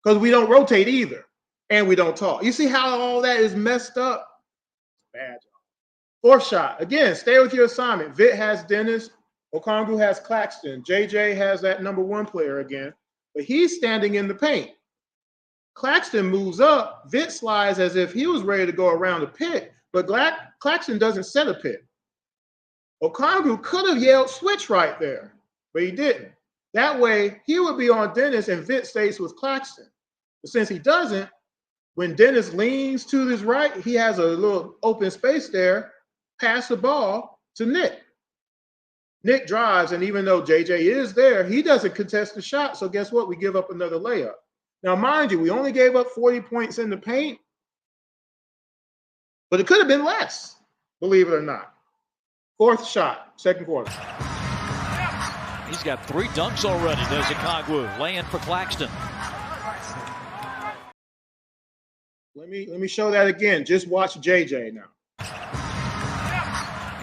because we don't rotate either, and we don't talk. You see how all that is messed up? Bad job. Fourth shot. Again, stay with your assignment. Vitt has Dennis. Okongwu has Claxton. JJ has that number one player again, but he's standing in the paint. Claxton moves up. Vitt slides as if he was ready to go around the pick, but Claxton doesn't set a pick. Okongwu could have yelled switch right there, but he didn't. That way, he would be on Dennis and Vitt stays with Claxton. But since he doesn't, when Dennis leans to his right, he has a little open space there. Pass the ball to Nick. Nick drives, and even though JJ is there, he doesn't contest the shot. So guess what? We give up another layup. Now, mind you, we only gave up 40 points in the paint, but it could have been less, believe it or not. Fourth shot, second quarter. He's got 3 dunks already. There's Okongwu laying for Claxton. Let me show that again. Just watch JJ now.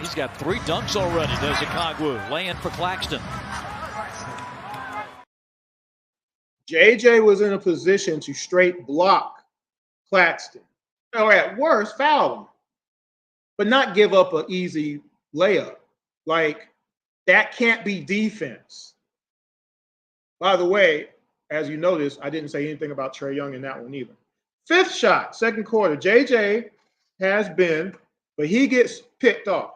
He's got 3 dunks already. There's Okongwu laying for Claxton. JJ was in a position to straight block Claxton, or at worst, foul him, but not give up an easy layup. Like, that can't be defense. By the way, as you notice, I didn't say anything about Trae Young in that one either. Fifth shot, second quarter. JJ has been, but he gets picked off.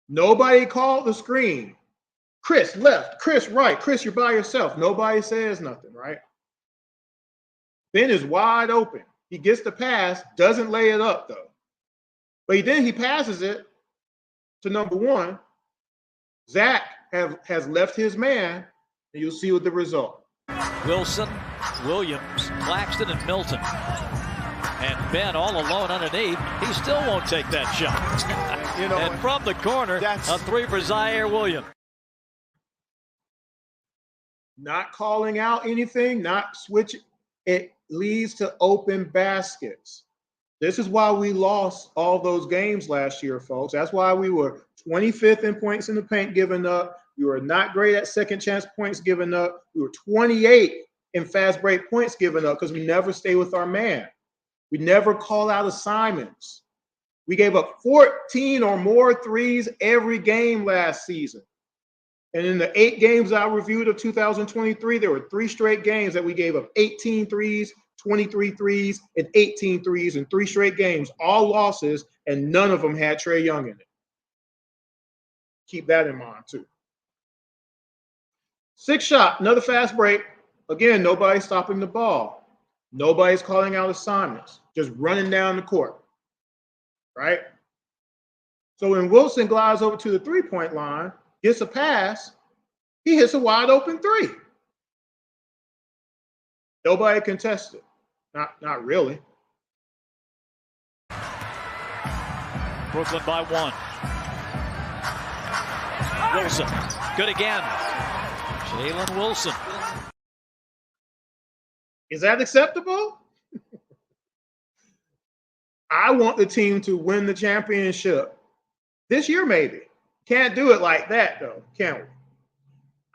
Nobody called the screen. Chris left, Chris right. Chris, you're by yourself. Nobody says nothing, right? Ben is wide open. He gets the pass, doesn't lay it up though. But then he passes it to number 1. Zach has left his man, and you'll see what the result. Wilson, Williams, Claxton, and Milton. And Ben all alone underneath. He still won't take that shot. And from the corner, a 3 for Zaire Williams. Not calling out anything, not switching. It leads to open baskets. This is why we lost all those games last year, folks. That's why we were 25th in points in the paint given up. We were not great at second chance points given up. We were 28 in fast break points given up because we never stay with our man. We never call out assignments. We gave up 14 or more threes every game last season. And in the 8 games I reviewed of 2023, there were 3 straight games that we gave up 18 threes, 23 threes, and 18 threes in 3 straight games, all losses, and none of them had Trae Young in it. Keep that in mind, too. 6th shot, another fast break. Again, nobody's stopping the ball. Nobody's calling out assignments, just running down the court, right? So when Wilson glides over to the 3-point line, gets a pass, he hits a wide open 3. Nobody contested. Not really. Brooklyn by 1. Wilson, good again. Jalen Wilson. Is that acceptable? I want the team to win the championship this year, maybe. Can't do it like that, though, can we?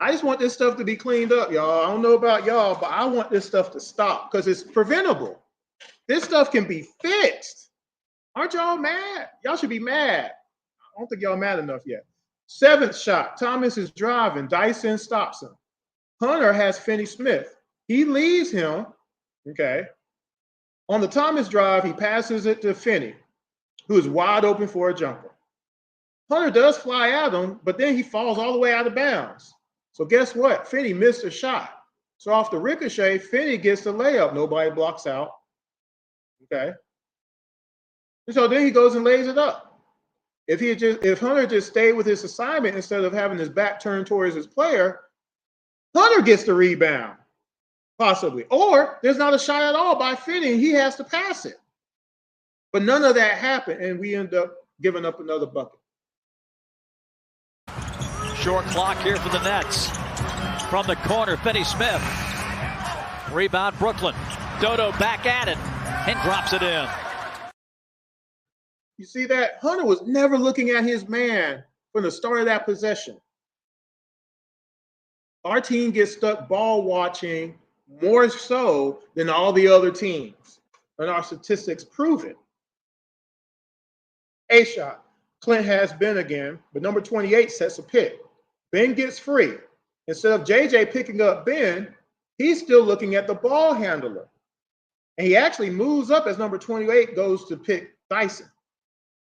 I just want this stuff to be cleaned up, y'all. I don't know about y'all, but I want this stuff to stop because it's preventable. This stuff can be fixed. Aren't y'all mad? Y'all should be mad. I don't think y'all mad enough yet. 7th shot. Thomas is driving. Dyson stops him. Hunter has Finney-Smith. He leaves him, okay. On the Thomas drive, he passes it to Finney, who is wide open for a jumper. Hunter does fly at him, but then he falls all the way out of bounds. So guess what? Finney missed a shot. So off the ricochet, Finney gets the layup. Nobody blocks out. Okay. And so then he goes and lays it up. If Hunter just stayed with his assignment instead of having his back turned towards his player, Hunter gets the rebound, possibly. Or there's not a shot at all by Finney, and he has to pass it. But none of that happened, and we end up giving up another bucket. Short clock here for the Nets. From the corner, Finney-Smith. Rebound, Brooklyn. Dodo back at it and drops it in. You see that? Hunter was never looking at his man from the start of that possession. Our team gets stuck ball watching more so than all the other teams, and our statistics prove it. 8th shot. Clint has Ben again, but number 28 sets a pick. Ben gets free. Instead of JJ picking up Ben, he's still looking at the ball handler. And he actually moves up as number 28 goes to pick Dyson.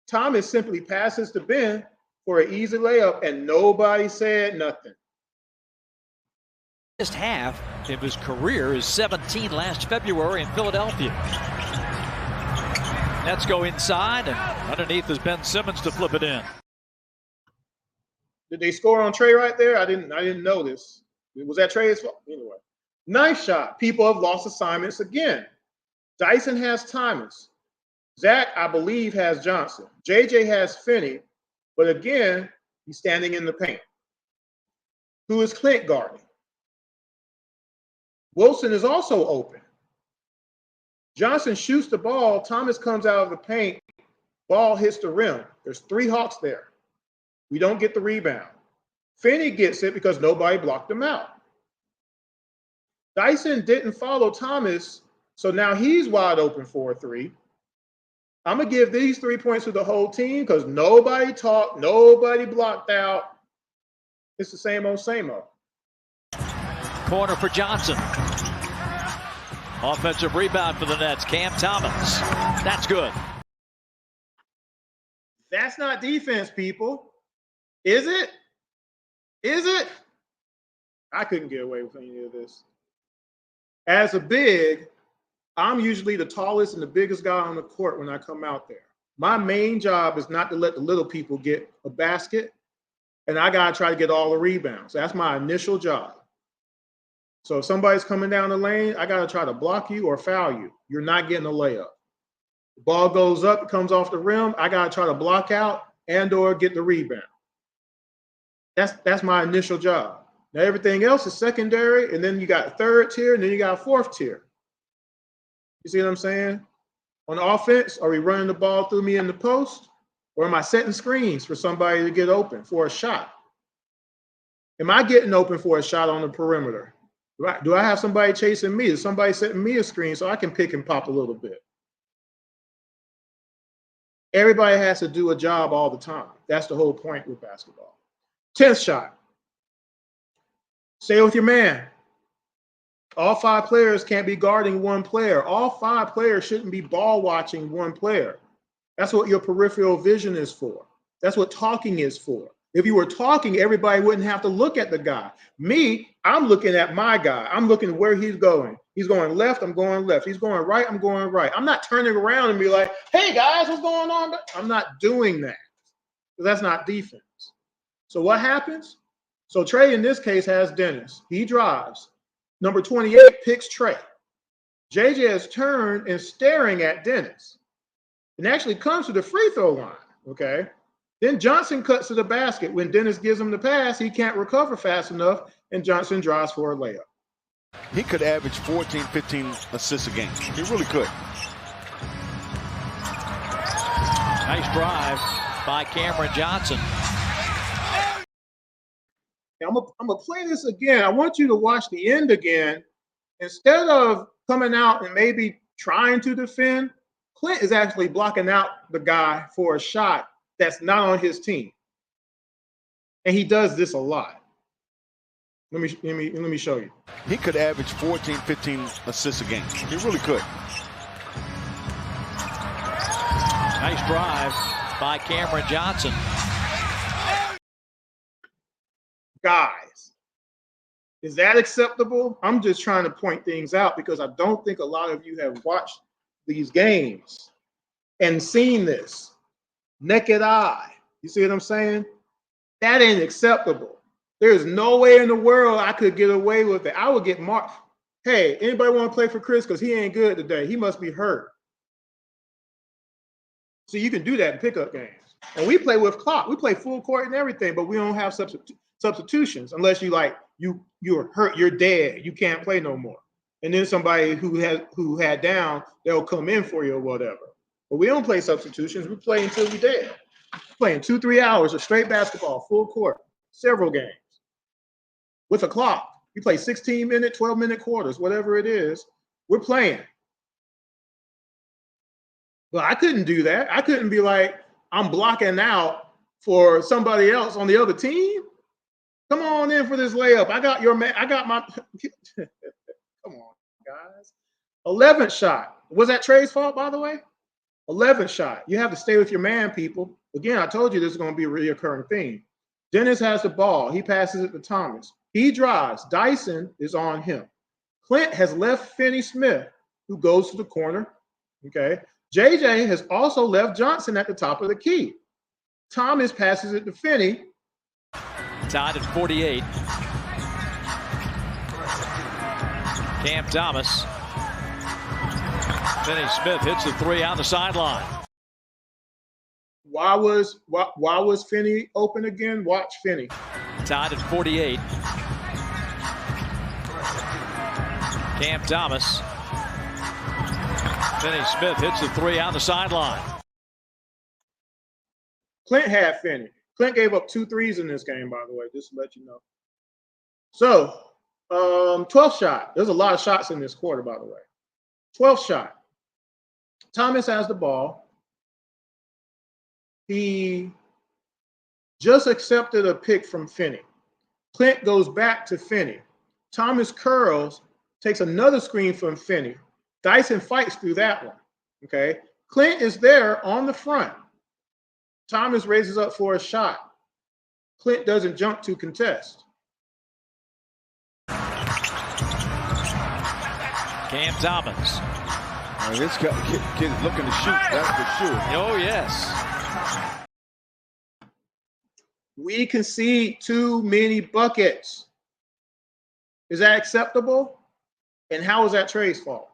Thomas simply passes to Ben for an easy layup, and nobody said nothing. First half of his career is 17 last February in Philadelphia. Nets go inside, and underneath is Ben Simmons to flip it in. Did they score on Trey right there? I didn't know this. Was that Trey's fault? Anyway, nice shot. People have lost assignments again. Dyson has Thomas. Zach, I believe, has Johnson. JJ has Finney, but again, he's standing in the paint. Who is Clint guarding? Wilson is also open. Johnson shoots the ball. Thomas comes out of the paint. Ball hits the rim. There's 3 Hawks there. We don't get the rebound. Finney gets it because nobody blocked him out. Dyson didn't follow Thomas, so now he's wide open for a 3. I'm going to give these 3 points to the whole team because nobody talked, nobody blocked out. It's the same old, same old. Corner for Johnson. Offensive rebound for the Nets. Cam Thomas. That's good. That's not defense, people. Is it? Is it? I couldn't get away with any of this. As a big, I'm usually the tallest and the biggest guy on the court when I come out there. My main job is not to let the little people get a basket, and I got to try to get all the rebounds. That's my initial job. So if somebody's coming down the lane, I got to try to block you or foul you. You're not getting a layup. The ball goes up, it comes off the rim. I got to try to block out and or get the rebound. That's my initial job. Now everything else is secondary, and then you got a 3rd tier, and then you got a 4th tier. You see what I'm saying? On offense, are we running the ball through me in the post, or am I setting screens for somebody to get open for a shot? Am I getting open for a shot on the perimeter? Do I have somebody chasing me? Is somebody setting me a screen so I can pick and pop a little bit? Everybody has to do a job all the time. That's the whole point with basketball. 10th shot. Stay with your man. All 5 players can't be guarding one player. All 5 players shouldn't be ball watching one player. That's what your peripheral vision is for. That's what talking is for. If you were talking, everybody wouldn't have to look at the guy. Me, I'm looking at my guy. I'm looking where he's going. He's going left, I'm going left. He's going right, I'm going right. I'm not turning around and be like, hey, guys, what's going on? I'm not doing that. That's not defense. So what happens? So Trey, in this case, has Dennis. He drives. Number 28 picks Trey. JJ has turned and staring at Dennis. And actually comes to the free throw line, okay? Then Johnson cuts to the basket. When Dennis gives him the pass, he can't recover fast enough, and Johnson drives for a layup. He could average 14, 15 assists a game. He really could. Nice drive by Cameron Johnson. I'm gonna play this again. I want you to watch the end again. Instead of coming out and maybe trying to defend, Clint is actually blocking out the guy for a shot that's not on his team. And he does this a lot. Let me show you. He could average 14, 15 assists a game. He really could. Nice drive by Cameron Johnson. Guys, is that acceptable? I'm just trying to point things out because I don't think a lot of you have watched these games and seen this. Naked eye. You see what I'm saying? That ain't acceptable. There's no way in the world I could get away with it. I would get marked. Hey, anybody want to play for Chris? Because he ain't good today. He must be hurt. So you can do that in pickup games. And we play with clock. We play full court and everything, but we don't have substitutions unless you're hurt, you're dead. You can't play no more. And then somebody who had down, they'll come in for you or whatever. But we don't play substitutions. We play until we're dead. Playing 2-3 hours of straight basketball, full court, several games. With a clock. We play 16-minute, 12-minute quarters, whatever it is. We're playing. But I couldn't do that. I couldn't be like, I'm blocking out for somebody else on the other team. Come on in for this layup. I got your man. I got my. Come on, guys. 11th shot. Was that Trey's fault, by the way? 11th shot. You have to stay with your man, people. Again, I told you this is going to be a reoccurring theme. Dennis has the ball. He passes it to Thomas. He drives. Dyson is on him. Clint has left Finney Smith, who goes to the corner. Okay. JJ has also left Johnson at the top of the key. Thomas passes it to Finney. Tied at 48. Cam Thomas. Finney Smith hits the three on the sideline. Why was Finney open again? Watch Finney. Tied at 48. Cam Thomas. Finney Smith hits the three on the sideline. Clint had Finney. Clint gave up 2 threes in this game, by the way, just to let you know. So, 12th shot. There's a lot of shots in this quarter, by the way. 12th shot. Thomas has the ball. He just accepted a pick from Finney. Clint goes back to Finney. Thomas curls, takes another screen from Finney. Dyson fights through that one. Okay. Clint is there on the front. Thomas raises up for a shot. Clint doesn't jump to contest. Cam Thomas. This kid is looking to shoot. That's for sure. Oh, yes. We concede too many buckets. Is that acceptable? And how is that Trey's fault?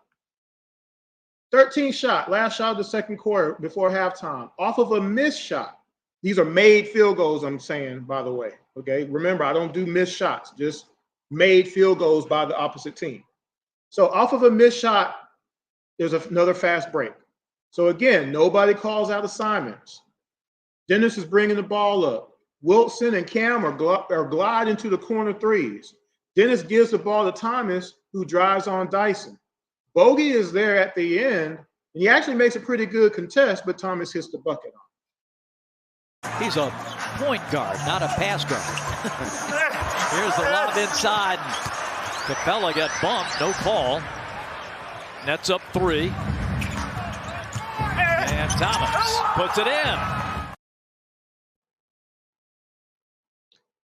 13th shot, last shot of the second quarter before halftime, off of a missed shot. These are made field goals, I'm saying, by the way. Okay, remember, I don't do missed shots, just made field goals by the opposite team. So off of a missed shot, there's another fast break. So again, nobody calls out assignments. Dennis is bringing the ball up. Wilson and Cam are gliding to the corner threes. Dennis gives the ball to Thomas, who drives on Dyson. Bogey is there at the end, and he actually makes a pretty good contest, but Thomas hits the bucket on. He's a point guard, not a pass guard. Here's the lob inside. Capella got bumped, no call. Nets up 3. And Thomas puts it in.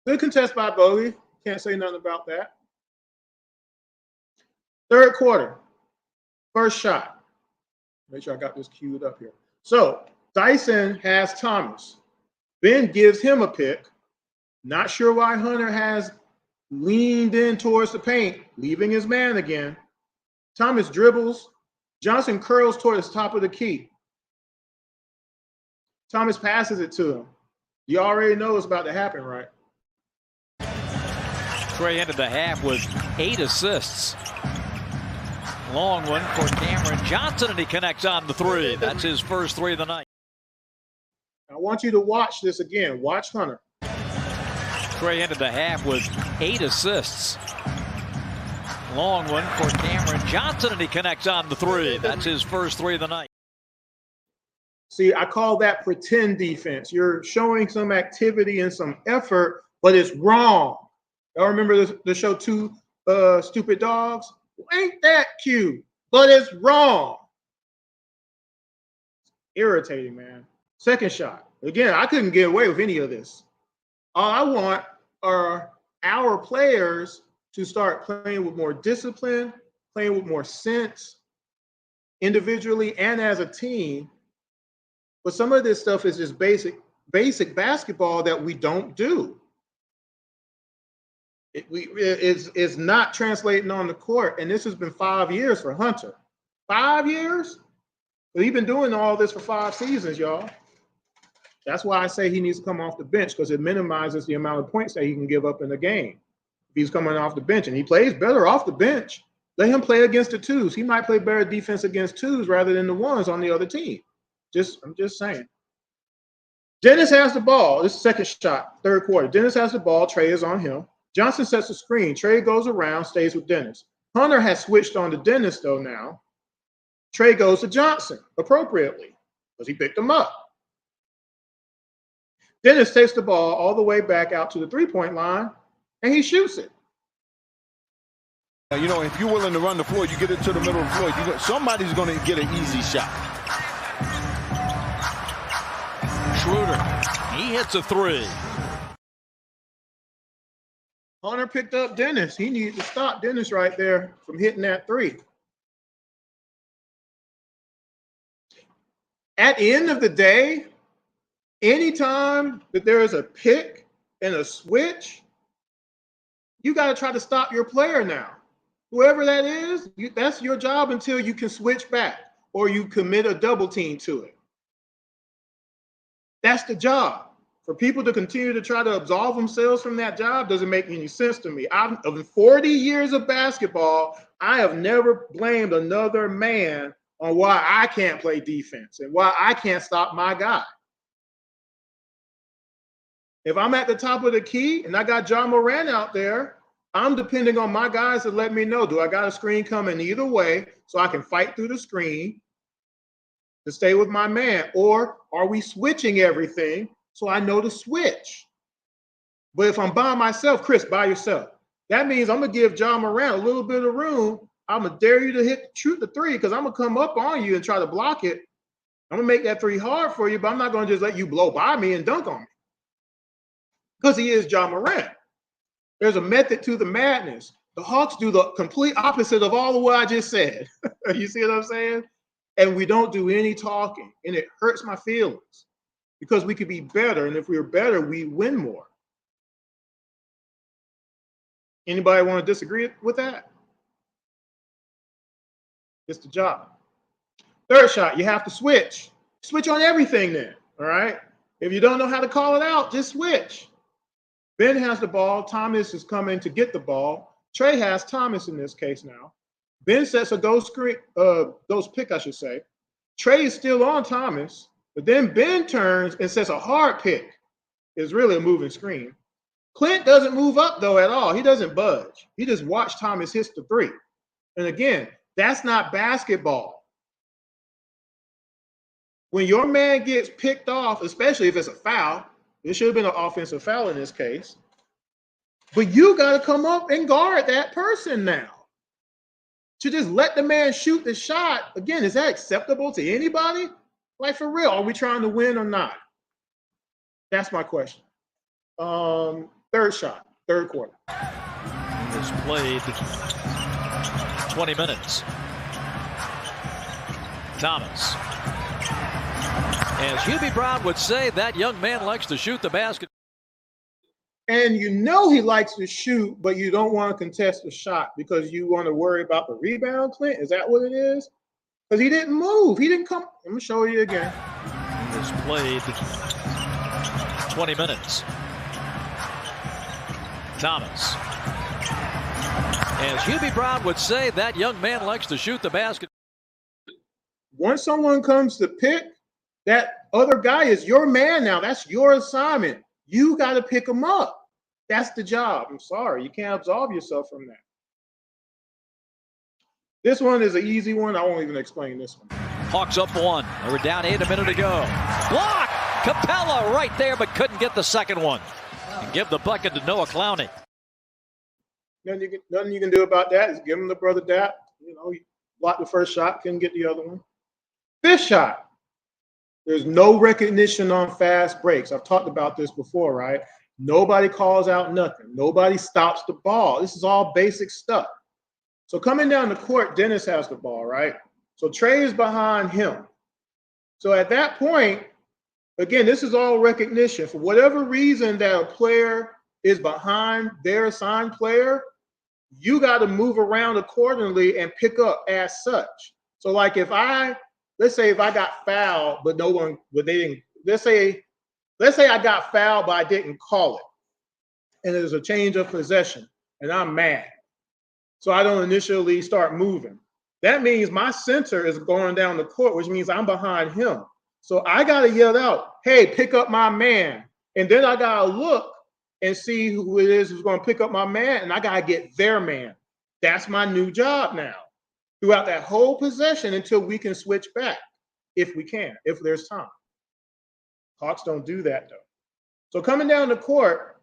Good contest by Bogey. Can't say nothing about that. Third quarter. First shot. Make sure I got this queued up here. So Dyson has Thomas. Ben gives him a pick. Not sure why Hunter has leaned in towards the paint, leaving his man again. Thomas dribbles. Johnson curls towards the top of the key. Thomas passes it to him. You already know what's about to happen, right? Trey ended the half with 8 assists. Long one for Cameron Johnson, and he connects on the 3. That's his first 3 of the night. I want you to watch this again. Watch Hunter. Trey ended the half with 8 assists. Long one for Cameron Johnson, and he connects on the 3. That's his first 3 of the night. See, I call that pretend defense. You're showing some activity and some effort, but it's wrong. Y'all remember the show Two Stupid Dogs? Ain't that cute? But it's wrong. Irritating, man. Second shot. Again, I couldn't get away with any of this. All I want are our players to start playing with more discipline, playing with more sense, individually and as a team. But some of this stuff is just basic basketball that we don't do. It's not translating on the court, and this has been 5 years for Hunter. 5 years? But he's been doing all this for 5 seasons, y'all. That's why I say he needs to come off the bench, because it minimizes the amount of points that he can give up in the game. If he's coming off the bench, and he plays better off the bench, let him play against the 2s. He might play better defense against 2s rather than the 1s on the other team. I'm just saying. Dennis has the ball. This is the second shot, third quarter. Dennis has the ball. Trey is on him. Johnson sets the screen. Trey goes around, stays with Dennis. Hunter has switched on to Dennis, though, now. Trey goes to Johnson, appropriately, because he picked him up. Dennis takes the ball all the way back out to the three-point line, and he shoots it. You know, if you're willing to run the floor, you get it to the middle of the floor. Somebody's going to get an easy shot. Schroeder, he hits a three. Hunter picked up Dennis. He needed to stop Dennis right there from hitting that three. At the end of the day, anytime that there is a pick and a switch, you got to try to stop your player now. Whoever that is, that's your job until you can switch back or you commit a double team to it. That's the job. For people to continue to try to absolve themselves from that job doesn't make any sense to me. Of 40 years of basketball, I have never blamed another man on why I can't play defense and why I can't stop my guy. If I'm at the top of the key and I got John Moran out there, I'm depending on my guys to let me know, do I got a screen coming either way so I can fight through the screen to stay with my man, or are we switching everything so I know to switch? But if I'm by myself, Chris, by yourself, that means I'm going to give John Moran a little bit of room. I'm going to dare you to shoot the three because I'm going to come up on you and try to block it. I'm going to make that three hard for you, but I'm not going to just let you blow by me and dunk on me because he is John Moran. There's a method to the madness. The Hawks do the complete opposite of all of what I just said. You see what I'm saying? And we don't do any talking, and it hurts my feelings because we could be better, and if we were better, we win more. Anybody want to disagree with that? It's the job. Third shot, you have to switch. Switch on everything then, all right? If you don't know how to call it out, just switch. Ben has the ball. Thomas is coming to get the ball. Trey has Thomas in this case now. Ben sets a ghost pick, I should say. Trey is still on Thomas, but then Ben turns and sets a hard pick. It's really a moving screen. Clint doesn't move up, though, at all. He doesn't budge. He just watched Thomas hit the three. And again, that's not basketball. When your man gets picked off, especially if it's a foul, it should have been an offensive foul in this case, but you got to come up and guard that person now. To just let the man shoot the shot, again, is that acceptable to anybody? Like, for real, are we trying to win or not? That's my question. Third shot, third quarter. Has played 20 minutes. Thomas. As Hubie Brown would say, that young man likes to shoot the basket. And you know he likes to shoot, but you don't want to contest the shot because you want to worry about the rebound, Clint? Is that what it is? Because he didn't move. He didn't come. Let me show you again. He has played 20 minutes. Thomas. As Hubie Brown would say, that young man likes to shoot the basket. Once someone comes to pick, that other guy is your man now. That's your assignment. You got to pick him up. That's the job. I'm sorry. You can't absolve yourself from that. This one is an easy one. I won't even explain this one. Hawks up one. They were down 8 a minute ago. Block! Capella right there, but couldn't get the second one. And give the bucket to Noah Clowney. Nothing you can do about that is give him the brother dap. You know, he blocked the first shot, couldn't get the other one. Fifth shot. There's no recognition on fast breaks. I've talked about this before, right? Nobody calls out nothing. Nobody stops the ball. This is all basic stuff. So coming down the court, Dennis has the ball, right? So Trey is behind him. So at that point, again, this is all recognition. For whatever reason that a player is behind their assigned player, you got to move around accordingly and pick up as such. So like let's say if I got fouled, but they didn't, let's say I got fouled, but I didn't call it. And there's a change of possession and I'm mad. So I don't initially start moving. That means my center is going down the court, which means I'm behind him. So I got to yell out, hey, pick up my man. And then I got to look and see who it is who's going to pick up my man. And I got to get their man. That's my new job now. Throughout that whole possession until we can switch back, if we can, if there's time. Hawks don't do that, though. So coming down the court,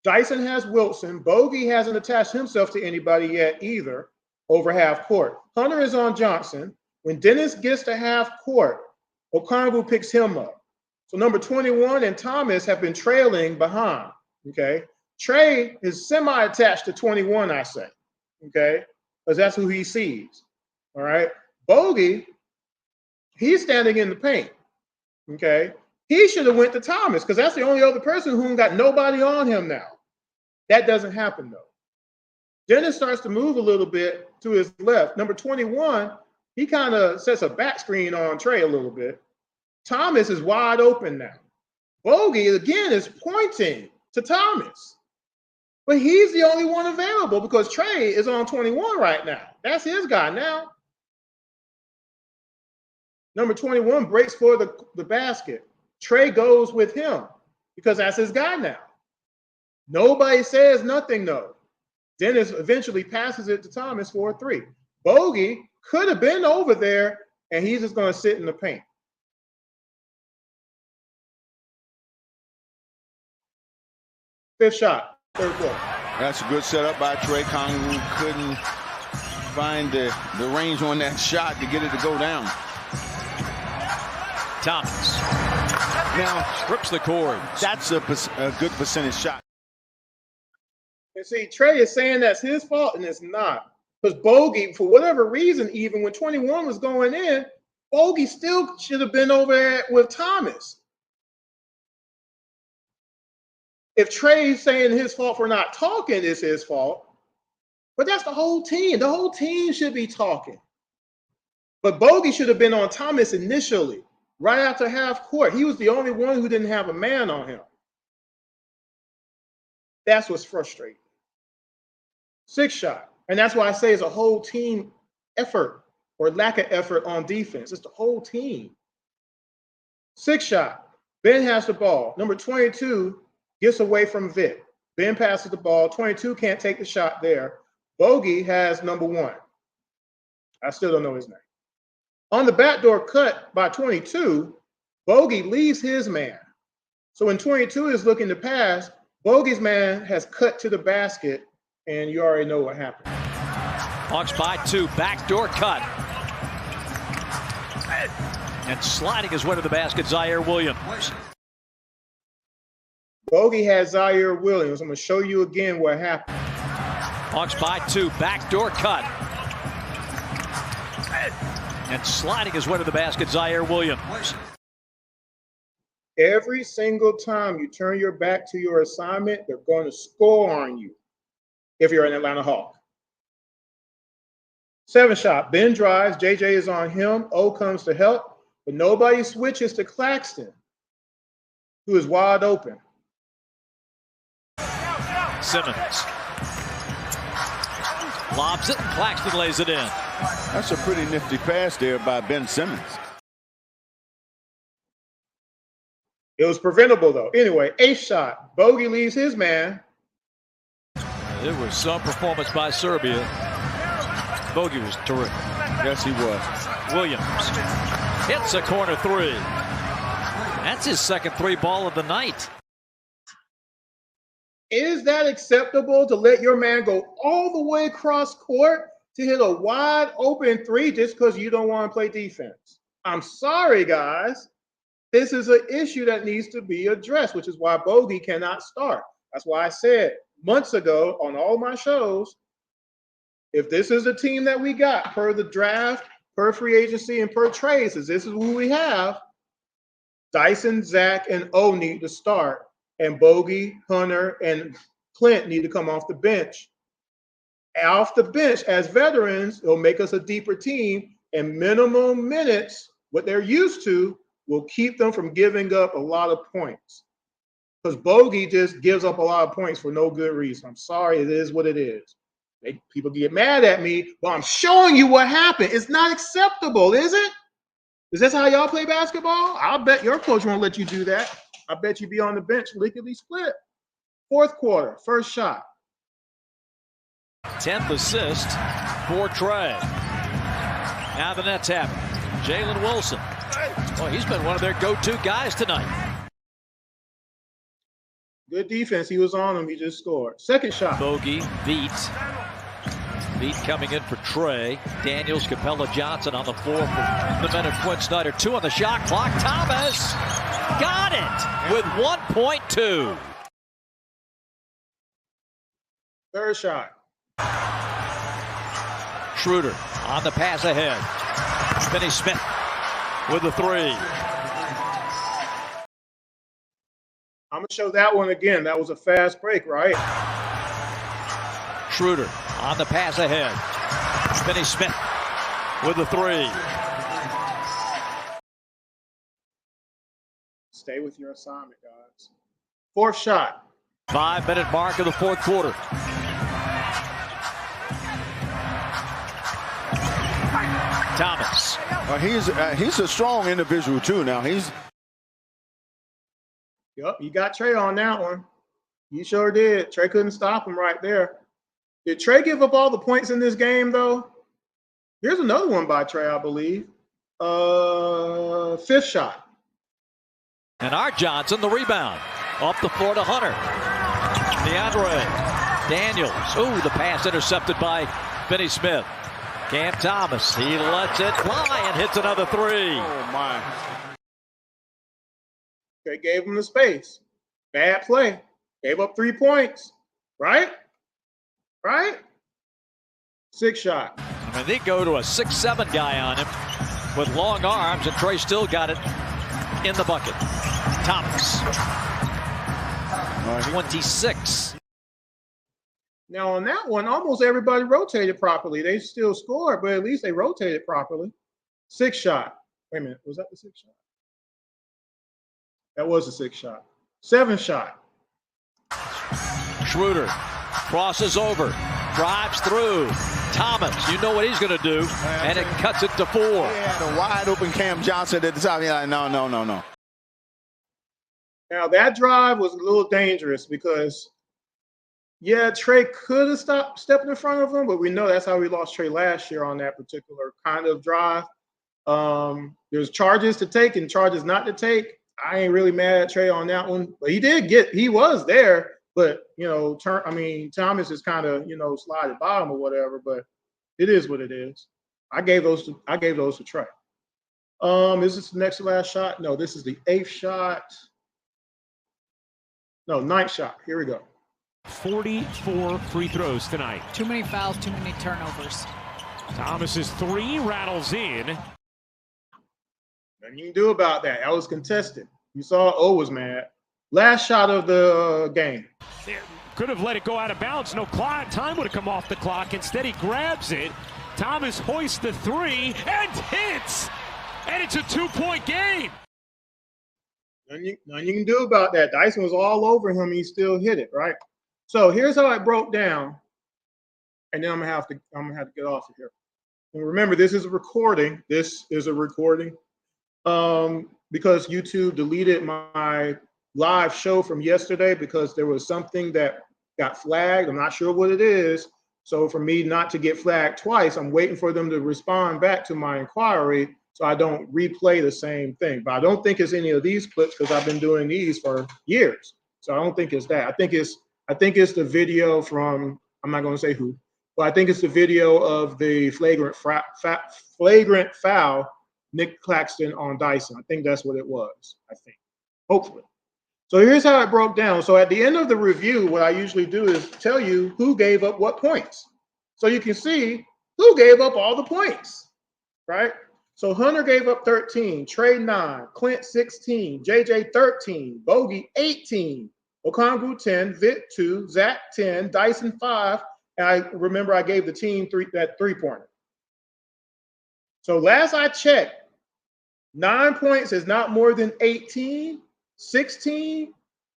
Dyson has Wilson. Bogey hasn't attached himself to anybody yet either over half court. Hunter is on Johnson. When Dennis gets to half court, Okongwu picks him up. So number 21 and Thomas have been trailing behind, okay? Trey is semi-attached to 21, I say, okay? Because that's who he sees, all right? Bogey, he's standing in the paint, okay? He should have went to Thomas because that's the only other person who got nobody on him now. That doesn't happen, though. Dennis starts to move a little bit to his left. Number 21, he kind of sets a back screen on Trey a little bit. Thomas is wide open now. Bogey, again, is pointing to Thomas. But he's the only one available because Trey is on 21 right now. That's his guy now. Number 21 breaks for the basket. Trey goes with him because that's his guy now. Nobody says nothing, though. Dennis eventually passes it to Thomas for a three. Bogey could have been over there, and he's just going to sit in the paint. Fifth shot, third quarter. That's a good setup by Trey. Okongwu couldn't find the range on that shot to get it to go down. Thomas now strips the cord. That's a good percentage shot. And see, Trey is saying that's his fault, and it's not. Because Bogey, for whatever reason, even when 21 was going in, Bogey still should have been over there with Thomas. If Trey's saying his fault for not talking is his fault, but that's the whole team. The whole team should be talking. But Bogey should have been on Thomas initially, right after half court. He was the only one who didn't have a man on him. That's what's frustrating. Sixth shot. And that's why I say it's a whole team effort or lack of effort on defense. It's the whole team. Sixth shot. Ben has the ball. Number 22 gets away from Vic. Ben passes the ball. 22 can't take the shot there. Bogey has number 1. I still don't know his name. On the backdoor cut by 22, Bogey leaves his man. So when 22 is looking to pass, Bogey's man has cut to the basket, and you already know what happened. Hawks by 2, backdoor cut. And sliding his way to the basket, Zaire Williams. Bogey has Zaire Williams. I'm going to show you again what happened. Hawks by 2, backdoor cut. And sliding his way to the basket, Zaire Williams. Every single time you turn your back to your assignment, they're going to score on you if you're an Atlanta Hawk. 7th shot. Ben drives. JJ is on him. O comes to help, but nobody switches to Claxton, who is wide open. Simmons lobs it, and Claxton lays it in. That's a pretty nifty pass there by Ben Simmons. It was preventable, though. Anyway, 8th shot. Bogey leaves his man. It was some performance by Serbia. Bogey was terrific. Yes, he was. Williams hits a corner 3. That's his second 3 ball of the night. Is that acceptable to let your man go all the way across court to hit a wide open 3 just because you don't want to play defense? I'm sorry, guys. This is an issue that needs to be addressed, which is why Bogey cannot start. That's why I said months ago on all my shows, if this is the team that we got per the draft, per free agency, and per trades, this is who we have, Dyson, Zach, and O need to start, and Bogey, Hunter, and Clint need to come off the bench. Off the bench as veterans, it'll make us a deeper team, and minimum minutes, what they're used to, will keep them from giving up a lot of points. Because Bogey just gives up a lot of points for no good reason. I'm sorry, it is what it is. People get mad at me, but I'm showing you what happened. It's not acceptable, is it? Is this how y'all play basketball? I'll bet your coach won't let you do that. I bet you be on the bench lickety split. 4th quarter, first shot. 10th assist for Trey. Now the Nets have it. Jalen Wilson. Well, he's been one of their go-to guys tonight. Good defense. He was on him. He just scored. Second shot. Bogey, Veet. Veet coming in for Trey. Daniels, Capella, Johnson on the floor for the men of Quinn Snyder. 2 on the shot clock. Thomas got it with 1.2. Third shot. Schroeder on the pass ahead. Finney Smith with the 3. I'm going to show that one again. That was a fast break, right? Schroeder on the pass ahead. Finney Smith with the 3. Stay with your assignment, guys. Fourth shot. 5-minute mark of the fourth quarter. Thomas. He's a strong individual too. Now Yep, you got Trey on that one. You sure did. Trey couldn't stop him right there. Did Trey give up all the points in this game, though? Here's another one by Trey, I believe. Fifth shot. And Art Johnson, the rebound. Off the floor to Hunter. DeAndre. Daniels. Ooh, the pass intercepted by Finney Smith. Cam Thomas, he lets it fly and hits another 3. Oh, my. Trey gave him the space. Bad play. Gave up 3 points. Right? Right? Sixth shot. I mean, they go to a 6'7" guy on him with long arms, and Trey still got it in the bucket. Thomas. 26. Now, on that one, almost everybody rotated properly. They still scored, but at least they rotated properly. Sixth shot. Wait a minute. Was that the sixth shot? That was the sixth shot. Seventh shot. Schroeder crosses over, drives through. Thomas, you know what he's going to do, and it cuts it to 4. He had a wide open Cam Johnson at the top. He's like, no. Now, that drive was a little dangerous because, yeah, Trey could have stepped in front of him, but we know that's how we lost Trey last year on that particular kind of drive. There's charges to take and charges not to take. I ain't really mad at Trey on that one, but he was there, but Thomas is kind of, slided bottom or whatever, but it is what it is. I gave those to Trey. Is this the next to last shot? No, this is the 8th shot. No, 9th shot. Here we go. 44 free throws tonight. Too many fouls, too many turnovers. Thomas's 3 rattles in. Nothing you can do about that. That was contested. You saw O was mad. Last shot of the game. Could have let it go out of bounds. No clock. Time would have come off the clock. Instead, he grabs it. Thomas hoists the 3 and hits. And it's a 2-point game. Nothing you can do about that. Dyson was all over him. He still hit it, right? So here's how it broke down. And then I'm gonna have to get off of here. And remember, this is a recording. Because YouTube deleted my live show from yesterday because there was something that got flagged. I'm not sure what it is. So for me not to get flagged twice, I'm waiting for them to respond back to my inquiry so I don't replay the same thing. But I don't think it's any of these clips because I've been doing these for years. So I don't think it's that. I think it's the video from, I'm not going to say who, but I think it's the video of the flagrant foul, Nick Claxton on Dyson. I think that's what it was, hopefully. So here's how it broke down. So at the end of the review, what I usually do is tell you who gave up what points. So you can see who gave up all the points, right? So Hunter gave up 13, Trey 9, Clint 16, JJ 13, Bogey 18, Okongwu 10, Vic 2, Zach 10, Dyson 5, and I remember I gave the team that 3-pointer. So last I checked, 9 points is not more than 18, 16,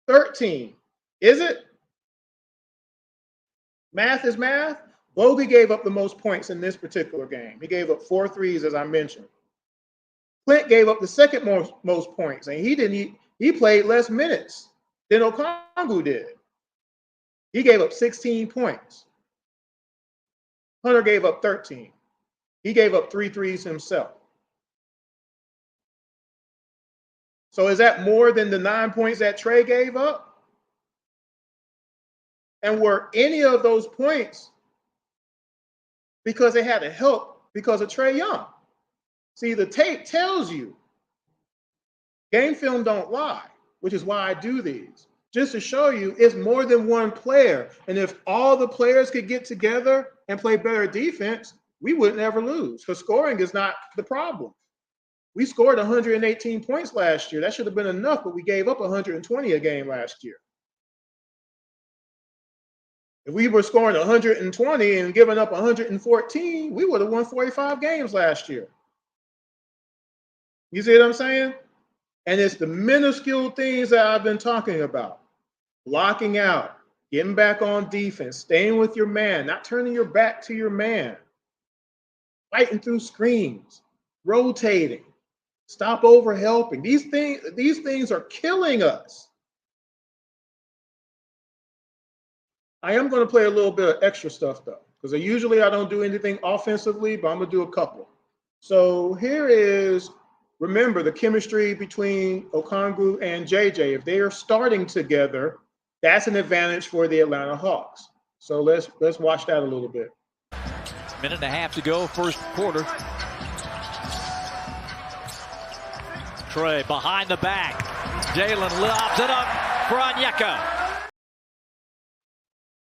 13. Is it? Math is math. Bogey gave up the most points in this particular game. He gave up 4 threes, as I mentioned. Clint gave up the second most points, and he played less minutes than Okongwu did. He gave up 16 points. Hunter gave up 13. He gave up 3 threes himself. So is that more than the 9 points that Trey gave up? And were any of those points because they had to help because of Trae Young? See, the tape tells you. Game film don't lie, which is why I do these. Just to show you it's more than one player. And if all the players could get together and play better defense, we wouldn't ever lose because scoring is not the problem. We scored 118 points last year. That should have been enough, but we gave up 120 a game last year. If we were scoring 120 and giving up 114, we would have won 45 games last year. You see what I'm saying? And it's the minuscule things that I've been talking about. Blocking out, getting back on defense, staying with your man, not turning your back to your man, fighting through screens, rotating, stop over helping. These things are killing us. I am going to play a little bit of extra stuff though, because usually I don't do anything offensively, but I'm going to do a couple. So here is, remember the chemistry between Okongwu and JJ. If they are starting together, that's an advantage for the Atlanta Hawks. So let's watch that a little bit. Minute and a half to go, first quarter. Trae behind the back. Jalen lobs it up for Onyeka.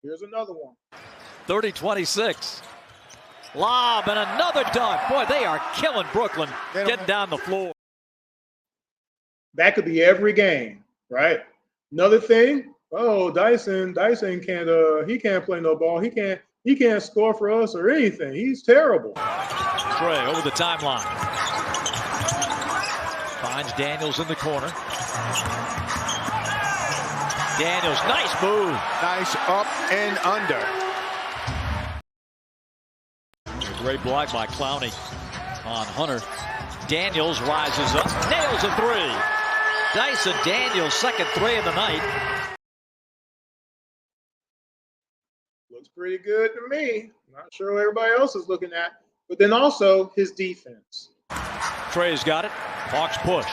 Here's another one. 30-26. Lob and another dunk. Boy, they are killing Brooklyn, getting down the floor. That could be every game, right? Another thing, Dyson can't he can't play no ball. He can't score for us or anything. He's terrible. Trae over the timeline. Finds Daniels in the corner. Daniels, nice move. Nice up and under. Great block by Clowney on Hunter. Daniels rises up, nails a three. Dyson Daniels, second three of the night. Looks pretty good to me. Not sure what everybody else is looking at. But then also his defense. Trae's got it. Hawks push.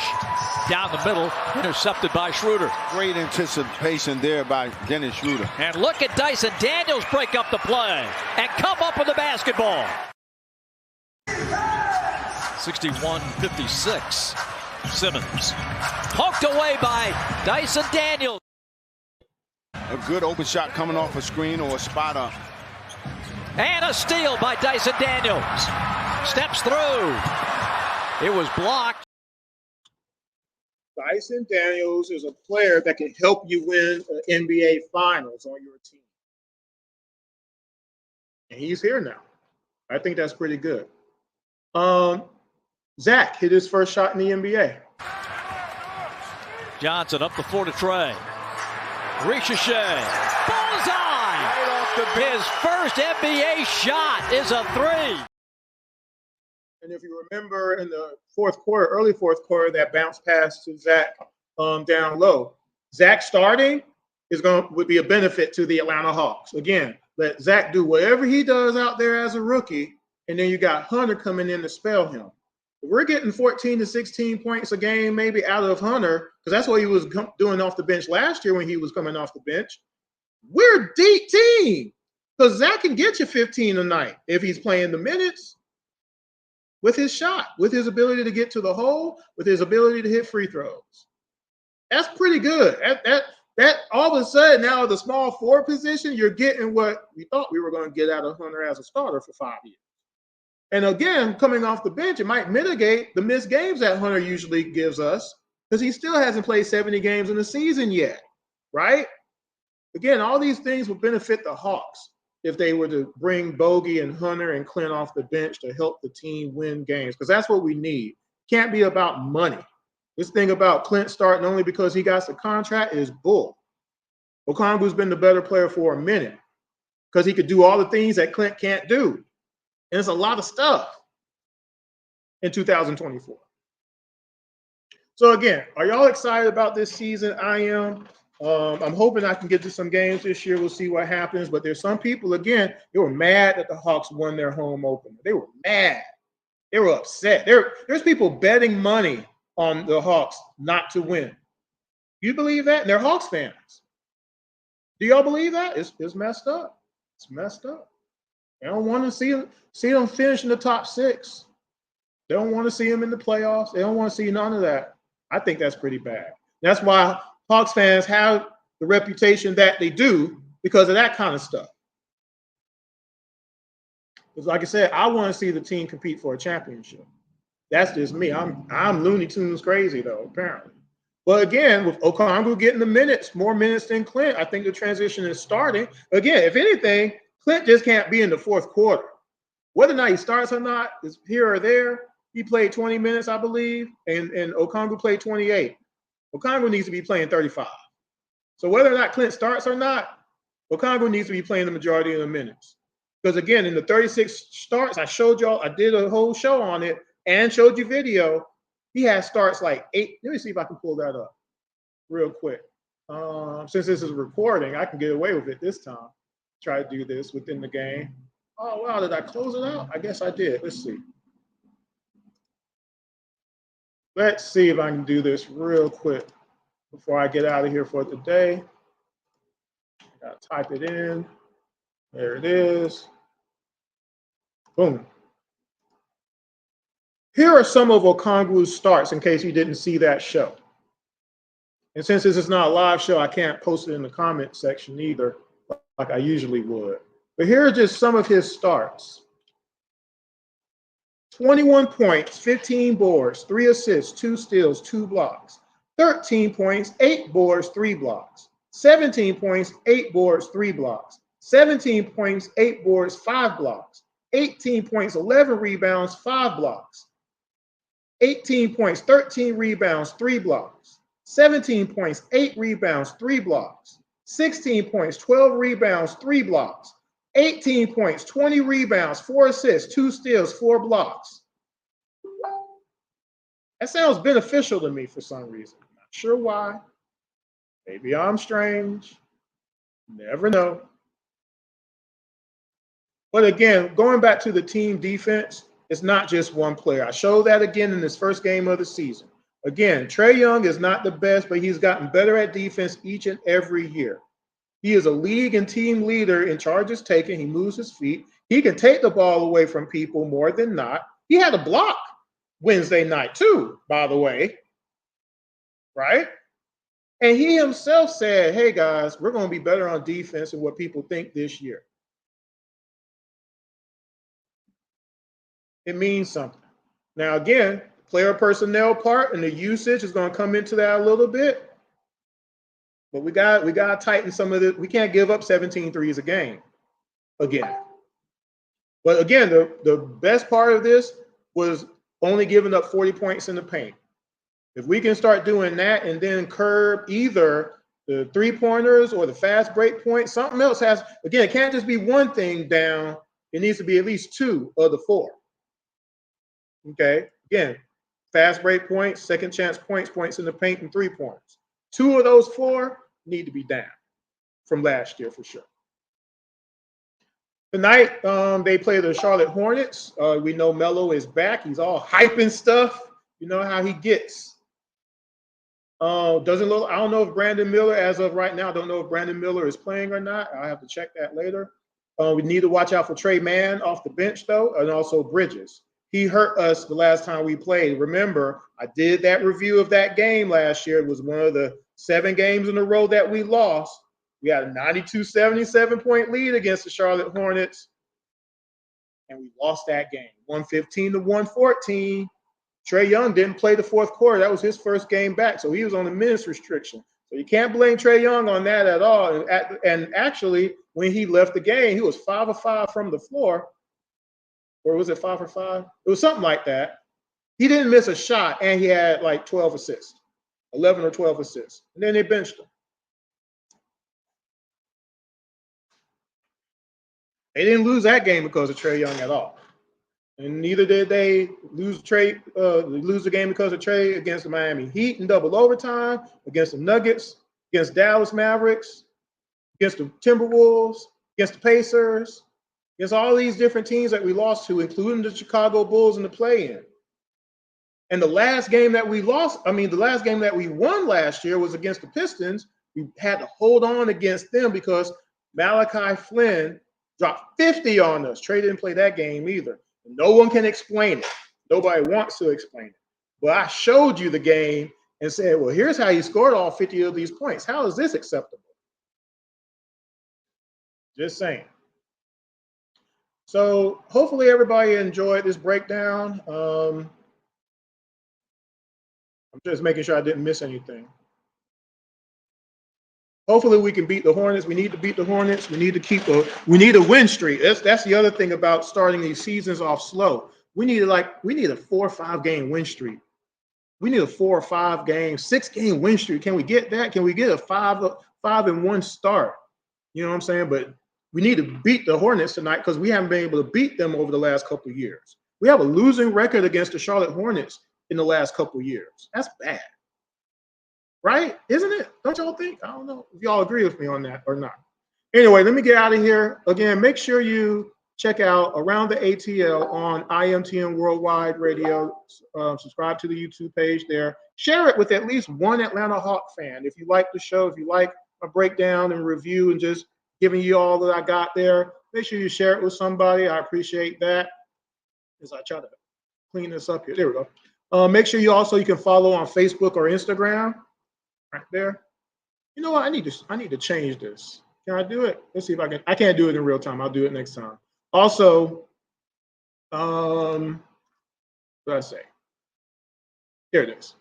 Down the middle, intercepted by Schroeder. Great anticipation there by Dennis Schroeder. And look at Dyson Daniels break up the play and come up with the basketball. 61-56. Simmons poked away by Dyson Daniels. A good open shot coming off a screen or a spot up. And a steal by Dyson Daniels. Steps through. It was blocked. Dyson Daniels is a player that can help you win an NBA Finals on your team. And he's here now. I think that's pretty good. Zach hit his first shot in the NBA. Johnson up the floor to Trae. Ricochet. Bullseye! Right off the His first NBA shot is a three. And if you remember in the early fourth quarter, that bounce pass to Zach down low. Zach starting would be a benefit to the Atlanta Hawks. Again, let Zach do whatever he does out there as a rookie, and then you got Hunter coming in to spell him. If we're getting 14 to 16 points a game maybe out of Hunter, because that's what he was doing off the bench last year when he was coming off the bench. We're a deep team because Zach can get you 15 a night if he's playing the minutes. With his shot, with his ability to get to the hole, with his ability to hit free throws. That's pretty good. That all of a sudden now the small forward position, you're getting what we thought we were going to get out of Hunter as a starter for 5 years. And again, coming off the bench, it might mitigate the missed games that Hunter usually gives us because he still hasn't played 70 games in the season yet, right? Again, all these things will benefit the Hawks if they were to bring Bogey and Hunter and Clint off the bench to help the team win games, because that's what we need. Can't be about money. This thing about Clint starting only because he got the contract is bull. Okongwu's been the better player for a minute because he could do all the things that Clint can't do. And it's a lot of stuff in 2024. So again, are y'all excited about this season? I am. I'm hoping I can get to some games this year. We'll see what happens. But there's some people, again, they were mad that the Hawks won their home opener. They were mad. They were upset. There's people betting money on the Hawks not to win. You believe that? And they're Hawks fans. Do y'all believe that? It's messed up. It's messed up. They don't want to see them finish in the top 6. They don't want to see them in the playoffs. They don't want to see none of that. I think that's pretty bad. That's why Hawks fans have the reputation that they do because of that kind of stuff. Because like I said, I want to see the team compete for a championship. That's just me. I'm Looney Tunes crazy though, apparently. But again, with Okongwu getting the minutes, more minutes than Clint, I think the transition is starting. Again, if anything, Clint just can't be in the fourth quarter. Whether or not he starts or not is here or there. He played 20 minutes, I believe, and Okongwu played 28. Okongwu needs to be playing 35. So whether or not Clint starts or not, Okongwu needs to be playing the majority of the minutes. Because again, in the 36 starts, I showed y'all, I did a whole show on it and showed you video. He has starts like 8. Let me see if I can pull that up real quick. Since this is recording, I can get away with it this time. Try to do this within the game. Oh, wow, did I close it out? I guess I did. Let's see. Let's see if I can do this real quick before I get out of here for today. I gotta type it in. There it is. Boom. Here are some of Okongwu's starts in case you didn't see that show. And since this is not a live show, I can't post it in the comment section either, like I usually would. But here are just some of his starts. 21 points, 15 boards, 3 assists, 2 steals, 2 blocks. 13 points, 8 boards, 3 blocks. 17 points, 8 boards, 3 blocks. 17 points, 8 boards, 5 blocks. 18 points, 11 rebounds, 5 blocks. 18 points, 13 rebounds, 3 blocks. 17 points, 8 rebounds, 3 blocks. 16 points, 12 rebounds, 3 blocks. 18 points, 20 rebounds, 4 assists, 2 steals, 4 blocks. That sounds beneficial to me for some reason. Not sure why. Maybe I'm strange. Never know. But again, going back to the team defense, it's not just one player. I showed that again in this first game of the season. Again, Trae Young is not the best, but he's gotten better at defense each and every year. He is a league and team leader in charges taken. He moves his feet. He can take the ball away from people more than not. He had a block Wednesday night too, by the way, right? And he himself said, hey guys, we're going to be better on defense than what people think this year. It means something. Now, again, player personnel part and the usage is going to come into that a little bit. But we got to tighten some of it. We can't give up 17 threes a game again. But again, the best part of this was only giving up 40 points in the paint. If we can start doing that and then curb either the three-pointers or the fast break points, something else has, again, it can't just be one thing down. It needs to be at least 2 of the 4. Okay? Again, fast break points, second chance points, points in the paint, and 3-pointers. 2 of those 4 need to be down from last year for sure. Tonight, they play the Charlotte Hornets. We know Melo is back. He's all hyping stuff. You know how he gets. Doesn't look. I don't know if Brandon Miller, as of right now, I don't know if Brandon Miller is playing or not. I'll have to check that later. We need to watch out for Trey Mann off the bench, though, and also Bridges. He hurt us the last time we played. Remember, I did that review of that game last year. It was one of the 7 games in a row that we lost. We had a 92-77-point lead against the Charlotte Hornets, and we lost that game, 115-114. Trae Young didn't play the fourth quarter. That was his first game back, so he was on the minutes restriction. So you can't blame Trae Young on that at all. And actually, when he left the game, he was 5 of 5 from the floor. Or was it 5 for 5? It was something like that. He didn't miss a shot, and he had like 12 assists, 11 or 12 assists. And then they benched him. They didn't lose that game because of Trae Young at all. And neither did they lose the game because of Trae against the Miami Heat in double overtime, against the Nuggets, against Dallas Mavericks, against the Timberwolves, against the Pacers, against all these different teams that we lost to, including the Chicago Bulls in the play-in. And the last game that we won last year was against the Pistons, We had to hold on against them because Malachi Flynn dropped 50 on us. Trey didn't play that game either. No one can explain it. Nobody wants to explain it. But I showed you the game and said, well, here's how you scored all 50 of these points. How is this acceptable? Just saying. So hopefully everybody enjoyed this breakdown. I'm just making sure I didn't miss anything. Hopefully we can beat the Hornets. We need to beat the Hornets. We need a win streak. That's the other thing about starting these seasons off slow. We need a 4 or 5 game win streak. We need a 4 or 5 game, 6 game win streak. Can we get that? Can we get a 5-1 start? You know what I'm saying? But we need to beat the Hornets tonight because we haven't been able to beat them over the last couple of years. We have a losing record against the Charlotte Hornets in the last couple of years. That's bad. Right? Isn't it? Don't y'all think? I don't know if y'all agree with me on that or not. Anyway, let me get out of here. Again, make sure you check out Around the ATL on IMTN Worldwide Radio. Subscribe to the YouTube page there. Share it with at least one Atlanta Hawk fan. If you like the show, if you like a breakdown and review and just giving you all that I got there, make sure you share it with somebody. I appreciate that. As I try to clean this up here. There we go. Make sure you can follow on Facebook or Instagram. Right there. You know what? I need to change this. Can I do it? Let's see if I can. I can't do it in real time. I'll do it next time. Also, what did I say? Here it is.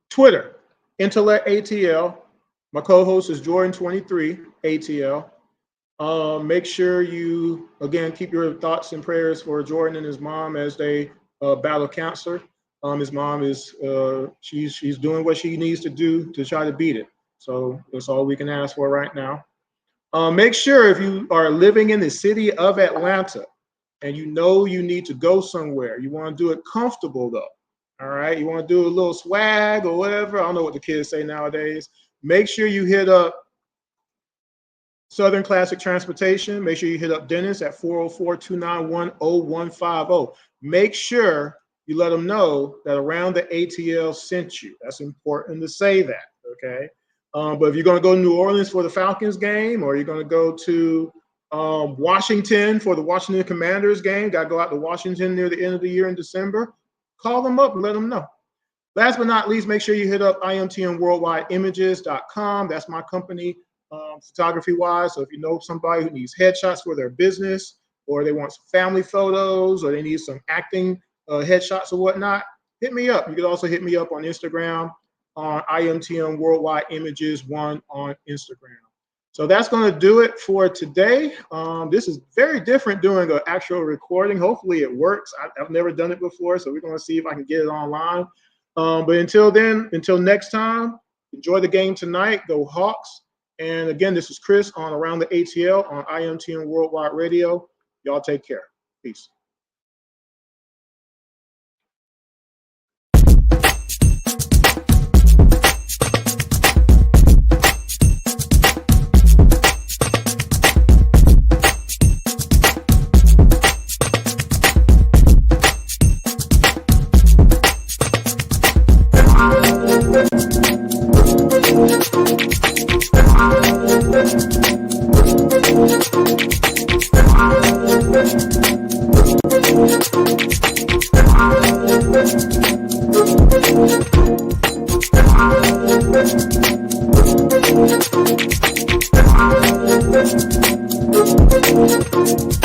Twitter, Intellect ATL. My co-host is Jordan23 ATL. Make sure you again keep your thoughts and prayers for Jordan and his mom as they battle cancer. His mom is she's doing what she needs to do to try to beat it. So that's all we can ask for right now. Make sure if you are living in the city of Atlanta and you know you need to go somewhere, you want to do it comfortable though. All right, you want to do a little swag or whatever. I don't know what the kids say nowadays. Make sure you hit up Southern Classic Transportation. Make sure you hit up Dennis at 404-291-0150. Make sure you let them know that Around the ATL sent you. That's important to say that, okay? But if you're going to go to New Orleans for the Falcons game, or you're going to go to Washington for the Washington Commanders game, got to go out to Washington near the end of the year in December, call them up and let them know. Last but not least, make sure you hit up imtnworldwideimages.com. That's my company photography-wise. So if you know somebody who needs headshots for their business, or they want some family photos, or they need some acting headshots or whatnot, hit me up. You can also hit me up on Instagram on IMTN Worldwide Images 1 on Instagram. So that's going to do it for today. This is very different doing an actual recording. Hopefully it works. I've never done it before, so we're going to see if I can get it online. But until then, until next time, enjoy the game tonight. Go Hawks. And again, this is Chris on Around the ATL on IMTN Worldwide Radio. Y'all take care. Peace. Thank you.